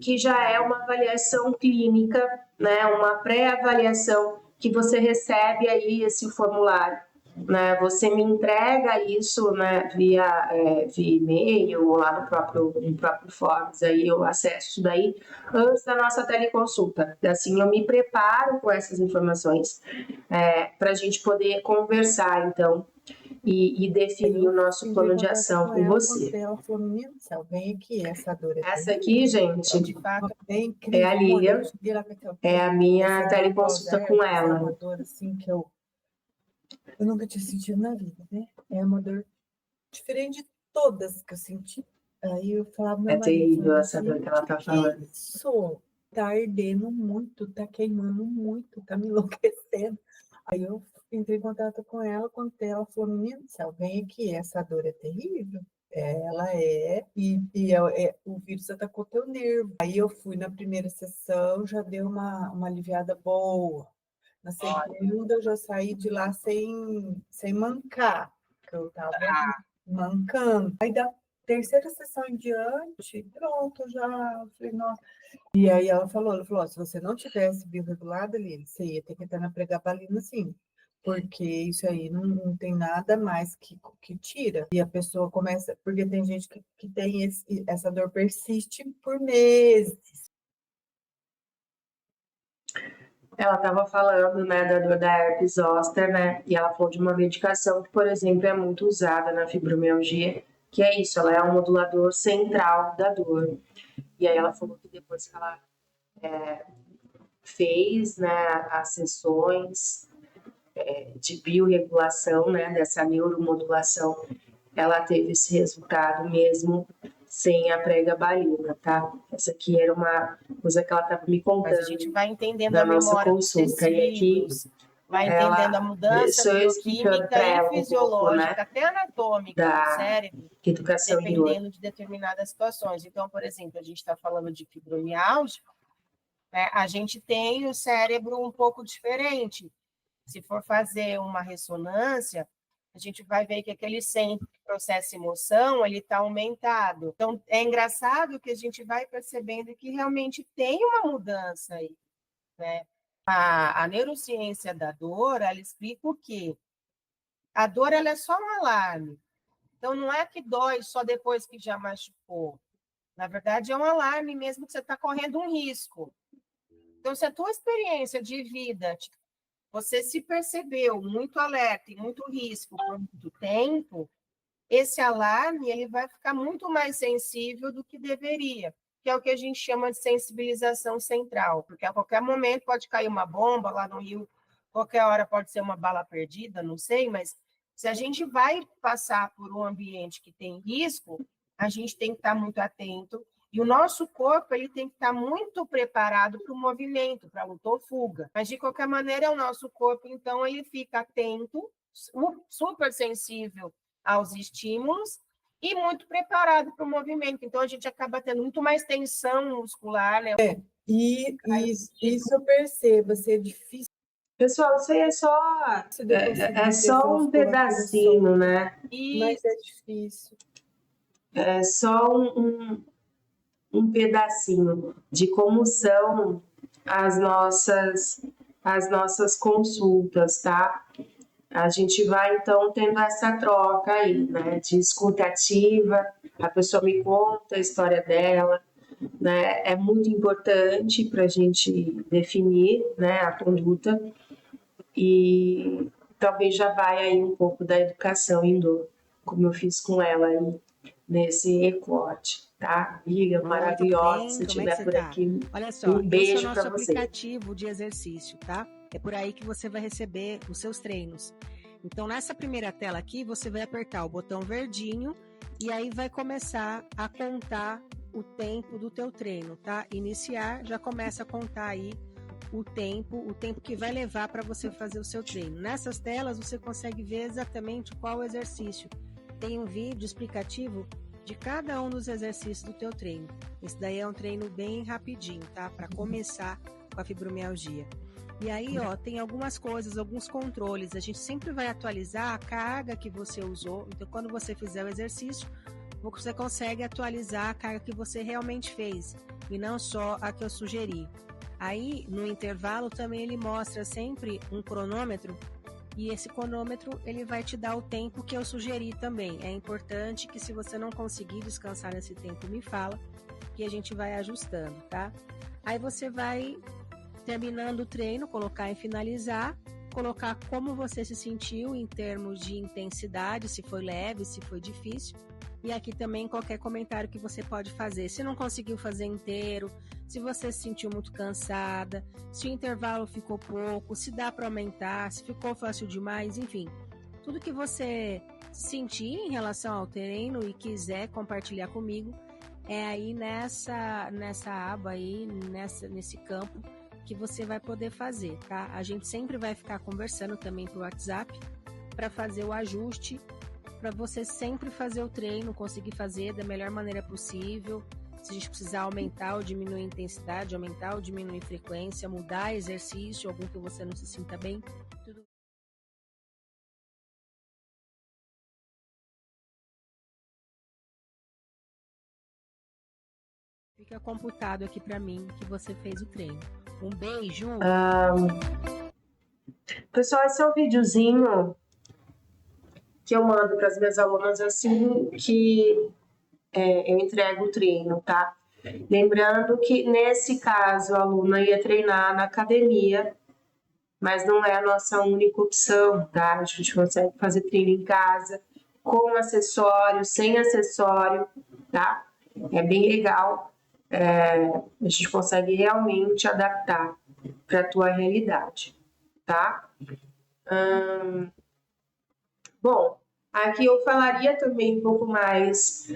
que já é uma avaliação clínica, né, uma pré-avaliação que você recebe aí esse formulário, né, você me entrega isso, né, via e-mail ou lá no próprio Forms, aí eu acesso isso daí antes da nossa teleconsulta, assim eu me preparo com essas informações para a gente poder conversar, então, e definir o nosso plano de ação com você. Ela falou, menina do céu, vem aqui, essa dor Essa aqui, gente, de fato, é incrível. é a Lívia, é a minha teleconsulta com ela. É uma dor assim que eu nunca tinha sentido na vida, né? É uma dor diferente de todas que eu senti. Aí eu falava, meu marido, terrível essa dor que ela tá falando. Isso, tá ardendo muito, tá queimando muito, tá me enlouquecendo. Aí eu entrei em contato com ela, contei, ela falou, menina do céu, vem aqui, essa dor é terrível. Ela o vírus atacou teu nervo. Aí eu fui na primeira sessão, já deu uma aliviada boa. Na segunda eu já saí de lá sem mancar, que eu tava mancando. Aí da terceira sessão em diante, pronto, já falei, nossa. E aí ela falou, se você não tivesse bioregulado ali, você ia ter que entrar na pregabalina, sim. Porque isso aí não tem nada mais que tira. E a pessoa começa... Porque tem gente que tem essa dor persiste por meses. Ela estava falando, né, da dor da herpes zoster, né? E ela falou de uma medicação que, por exemplo, é muito usada na fibromialgia, que é isso, ela é um modulador central da dor. E aí ela falou que depois que ela fez, né, as sessões de biorregulação, né, dessa neuromodulação, ela teve esse resultado mesmo sem a pregabalina, tá? Essa aqui era uma coisa que ela estava me contando. Mas a gente vai entendendo na a nossa memória consulta. dos tecidos, vai entendendo a mudança bioquímica e fisiológica, até anatômica do cérebro, dependendo de determinadas situações. Então, por exemplo, a gente está falando de fibromialgia, né? A gente tem o cérebro um pouco diferente. Se for fazer uma ressonância, a gente vai ver que aquele centro que processa emoção, ele está aumentado. Então, é engraçado que a gente vai percebendo que realmente tem uma mudança aí, né? A neurociência da dor, ela explica o quê? A dor, ela é só um alarme. Então, não é que dói só depois que já machucou. Na verdade, é um alarme mesmo que você está correndo um risco. Então, se a tua experiência de vida, você se percebeu muito alerta e muito risco por muito tempo, esse alarme ele vai ficar muito mais sensível do que deveria. que é o que a gente chama de sensibilização central, porque a qualquer momento pode cair uma bomba lá no rio, qualquer hora pode ser uma bala perdida, não sei, mas se a gente vai passar por um ambiente que tem risco, a gente tem que estar muito atento, e o nosso corpo ele tem que estar muito preparado para o movimento, para luta ou fuga. Mas, de qualquer maneira, o nosso corpo, então, ele fica atento, super sensível aos estímulos, e muito preparado para o movimento. Então, a gente acaba tendo muito mais tensão muscular, né? E isso eu percebo, ser difícil. Pessoal, isso aí é só um pedacinho, né? Mas é difícil. É só um pedacinho de como são as nossas consultas, tá? A gente vai, então, tendo essa troca aí, né, de escuta ativa, a pessoa me conta a história dela, né, é muito importante para a gente definir, né, a conduta, e talvez já vai aí um pouco da educação em dor, como eu fiz com ela aí, nesse ECOT, tá? Liga, maravilhosa, se estiver por aqui. Olha só, um beijo esse é o nosso para você. aplicativo de exercício, tá? É por aí que você vai receber os seus treinos. Então, nessa primeira tela aqui, você vai apertar o botão verdinho e aí vai começar a contar o tempo do teu treino, tá? Iniciar, já começa a contar aí o tempo que vai levar para você fazer o seu treino. Nessas telas, você consegue ver exatamente qual exercício. Tem um vídeo explicativo de cada um dos exercícios do teu treino. Esse daí é um treino bem rapidinho, tá? Para começar com a fibromialgia. E aí, ó, tem algumas coisas, alguns controles. A gente sempre vai atualizar a carga que você usou. Então, quando você fizer o exercício, você consegue atualizar a carga que você realmente fez e não só a que eu sugeri. Aí, no intervalo, também ele mostra sempre um cronômetro e esse cronômetro ele vai te dar o tempo que eu sugeri também. É importante que se você não conseguir descansar nesse tempo, me fala, que a gente vai ajustando, tá? Aí você vai terminando o treino, colocar em finalizar, colocar como você se sentiu em termos de intensidade, se foi leve, se foi difícil. E aqui também qualquer comentário que você pode fazer. Se não conseguiu fazer inteiro, se você se sentiu muito cansada, se o intervalo ficou pouco, se dá para aumentar, se ficou fácil demais, enfim. Tudo que você sentir em relação ao treino e quiser compartilhar comigo, é aí nessa aba aí, nesse campo, que você vai poder fazer, tá? A gente sempre vai ficar conversando também pro WhatsApp para fazer o ajuste, para você sempre fazer o treino, conseguir fazer da melhor maneira possível. Se a gente precisar aumentar ou diminuir a intensidade, aumentar ou diminuir a frequência, mudar exercício, algum que você não se sinta bem, tudo. Fica computado aqui para mim que você fez o treino. Um beijo! Pessoal, esse é um videozinho que eu mando para as minhas alunas assim que eu entrego o treino, tá? Lembrando que, nesse caso, a aluna ia treinar na academia, mas não é a nossa única opção, tá? A gente consegue fazer treino em casa, com acessório, sem acessório, tá? É bem legal. A gente consegue realmente adaptar para a tua realidade, tá? Bom, aqui eu falaria também um pouco mais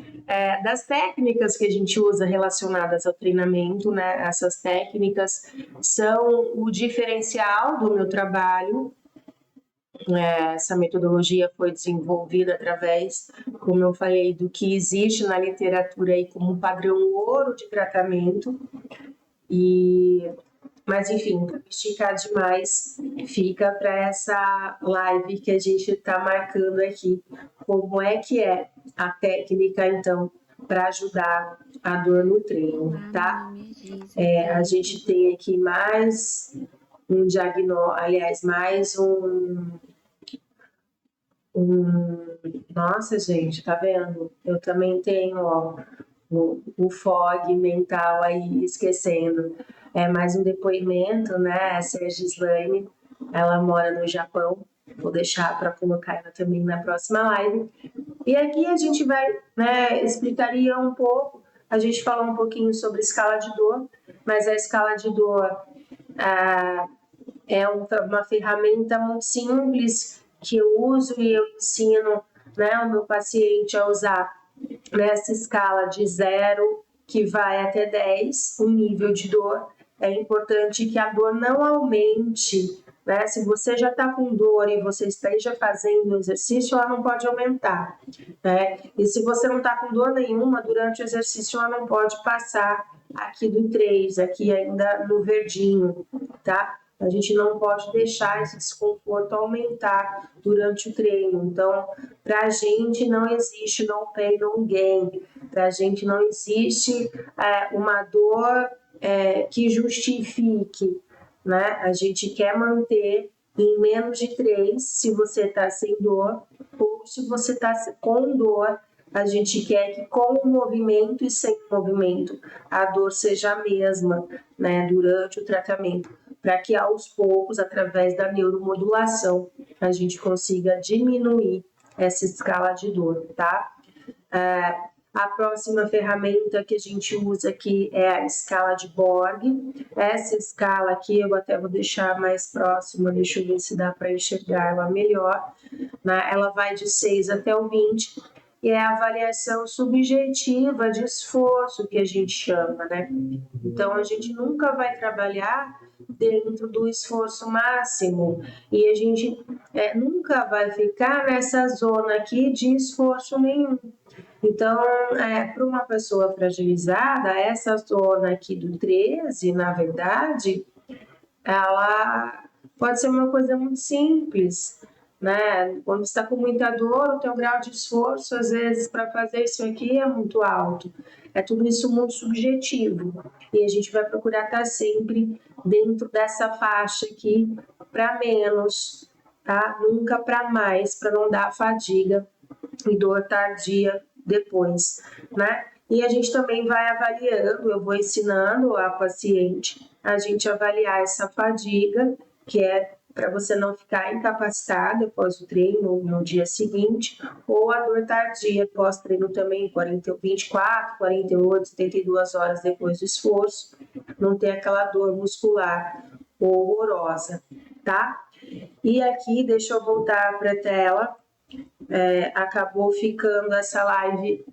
das técnicas que a gente usa relacionadas ao treinamento, né? Essas técnicas são o diferencial do meu trabalho. Essa metodologia foi desenvolvida através, como eu falei, do que existe na literatura aí como um padrão ouro de tratamento. Mas, enfim, para esticar demais, fica para essa live que a gente está marcando aqui. Como é que é a técnica, então, para ajudar a dor no treino, tá? A gente tem aqui mais um diagnóstico, aliás, mais Nossa, gente, tá vendo? Eu também tenho, ó, o fog mental aí, esquecendo. Mais um depoimento, né? Essa é a Gislaine, ela mora no Japão. Vou deixar para colocar ela também na próxima live. E aqui a gente vai, né, explicaria um pouco A gente falou um pouquinho sobre escala de dor, mas a escala de dor é uma ferramenta muito simples que eu uso e eu ensino, né, o meu paciente a usar nessa escala de 0, que vai até 10, o nível de dor. É importante que a dor não aumente, né? Se você já está com dor e você esteja fazendo exercício, ela não pode aumentar, né? E se você não está com dor nenhuma durante o exercício, ela não pode passar aqui do 3, aqui ainda no verdinho, tá? A gente não pode deixar esse desconforto aumentar durante o treino. Então, para a gente não existe no pain, no gain. Para a gente não existe uma dor que justifique, né? A gente quer manter em menos de 3 se você está sem dor, ou se você está com dor, a gente quer que com o movimento e sem movimento a dor seja a mesma, né, durante o tratamento, para que aos poucos, através da neuromodulação, a gente consiga diminuir essa escala de dor, tá? A próxima ferramenta que a gente usa aqui é a escala de Borg. Essa escala aqui eu até vou deixar mais próxima, deixa eu ver se dá para enxergar ela melhor, né? Ela vai de 6 até o 20, e é a avaliação subjetiva de esforço que a gente chama, né? Então, a gente nunca vai trabalhar dentro do esforço máximo e a gente nunca vai ficar nessa zona aqui de esforço nenhum. Então, para uma pessoa fragilizada, essa zona aqui do 13, na verdade, ela pode ser uma coisa muito simples, né? Quando você está com muita dor, o teu grau de esforço, às vezes, para fazer isso aqui é muito alto. É tudo isso muito subjetivo. E a gente vai procurar estar sempre dentro dessa faixa aqui, para menos, tá? Nunca para mais, para não dar fadiga e dor tardia depois, né? E a gente também vai avaliando, eu vou ensinando a paciente a gente avaliar essa fadiga, que é para você não ficar incapacitado após o treino no dia seguinte, ou a dor tardia pós-treino também, 24, 48, 72 horas depois do esforço, não ter aquela dor muscular horrorosa, tá? E aqui, deixa eu voltar para a tela, acabou ficando essa live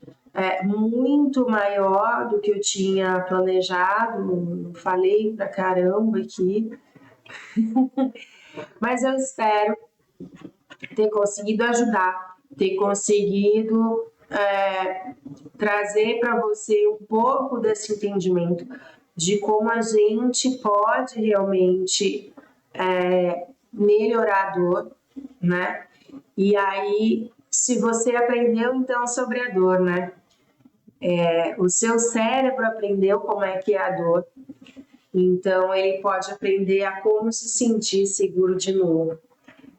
muito maior do que eu tinha planejado, falei pra caramba aqui, mas eu espero ter conseguido ajudar, ter conseguido trazer para você um pouco desse entendimento de como a gente pode realmente melhorar a dor, né? E aí, se você aprendeu então sobre a dor, né? O seu cérebro aprendeu como é que é a dor, então ele pode aprender a como se sentir seguro de novo.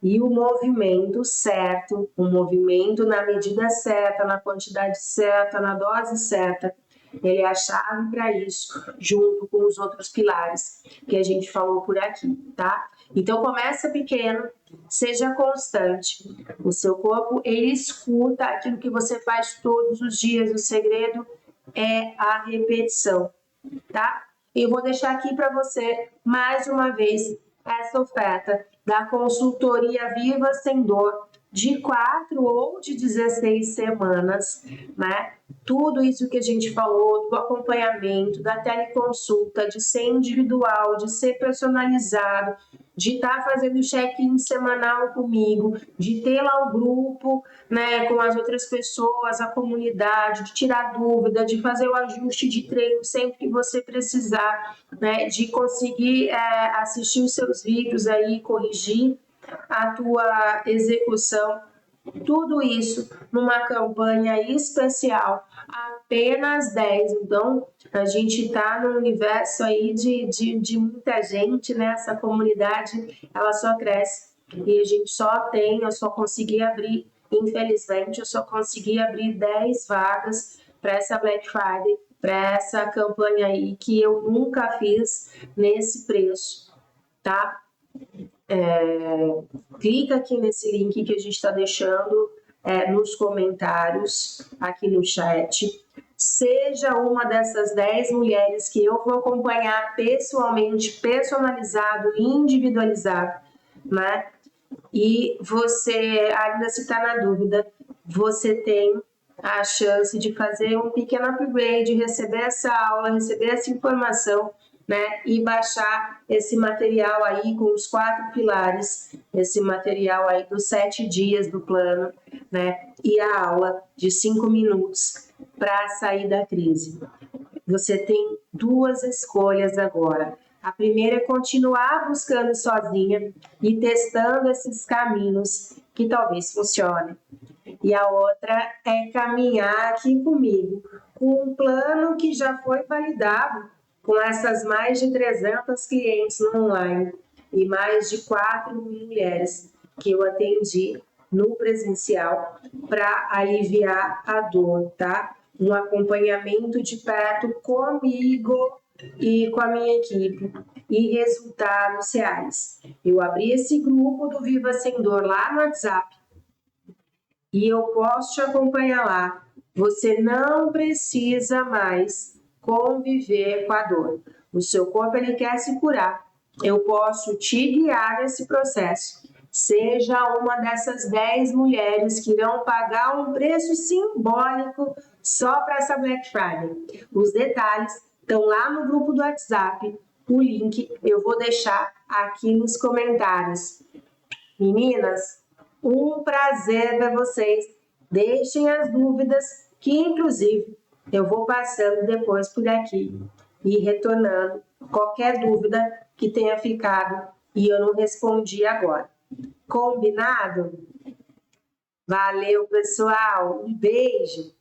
E o movimento certo, o movimento na medida certa, na quantidade certa, na dose certa, ele é a chave para isso, junto com os outros pilares que a gente falou por aqui, tá? Então começa pequeno, seja constante. O seu corpo, ele escuta aquilo que você faz todos os dias. O segredo é a repetição, tá? Eu vou deixar aqui para você, mais uma vez, essa oferta da consultoria Viva Sem Dor, de 4 ou de 16 semanas, né? Tudo isso que a gente falou, do acompanhamento, da teleconsulta, de ser individual, de ser personalizado, de estar fazendo check-in semanal comigo, de ter lá o grupo, né, com as outras pessoas, a comunidade, de tirar dúvida, de fazer o ajuste de treino sempre que você precisar, né, de conseguir assistir os seus vídeos aí, corrigir a tua execução, tudo isso numa campanha especial, apenas 10. Então, a gente está no universo aí de muita gente, né? Essa comunidade, ela só cresce. E a gente eu só consegui abrir, infelizmente, eu só consegui abrir 10 vagas para essa Black Friday, para essa campanha aí, que eu nunca fiz nesse preço, tá? Clica aqui nesse link que a gente está deixando nos comentários, aqui no chat. seja uma dessas 10 mulheres que eu vou acompanhar pessoalmente, personalizado, individualizado, né? E você, ainda se está na dúvida, você tem a chance de fazer um pequeno upgrade, receber essa aula, receber essa informação, né? E baixar esse material aí com os 4 pilares, esse material aí dos 7 dias do plano, né? E a aula de 5 minutos para sair da crise. Você tem 2 escolhas agora. A primeira é continuar buscando sozinha e testando esses caminhos que talvez funcionem. E a outra é caminhar aqui comigo, com um plano que já foi validado com essas mais de 300 clientes no online e mais de 4 mil mulheres que eu atendi no presencial para aliviar a dor, tá? Um acompanhamento de perto comigo e com a minha equipe e resultados reais. Eu abri esse grupo do Viva Sem Dor lá no WhatsApp e eu posso te acompanhar lá. Você não precisa mais conviver com a dor. O seu corpo, ele quer se curar. Eu posso te guiar nesse processo. Seja uma dessas 10 mulheres que irão pagar um preço simbólico só para essa Black Friday. Os detalhes estão lá no grupo do WhatsApp. O link eu vou deixar aqui nos comentários. Meninas, um prazer ver vocês. Deixem as dúvidas, que inclusive eu vou passando depois por aqui e retornando qualquer dúvida que tenha ficado e eu não respondi agora. Combinado? Valeu, pessoal. Um beijo.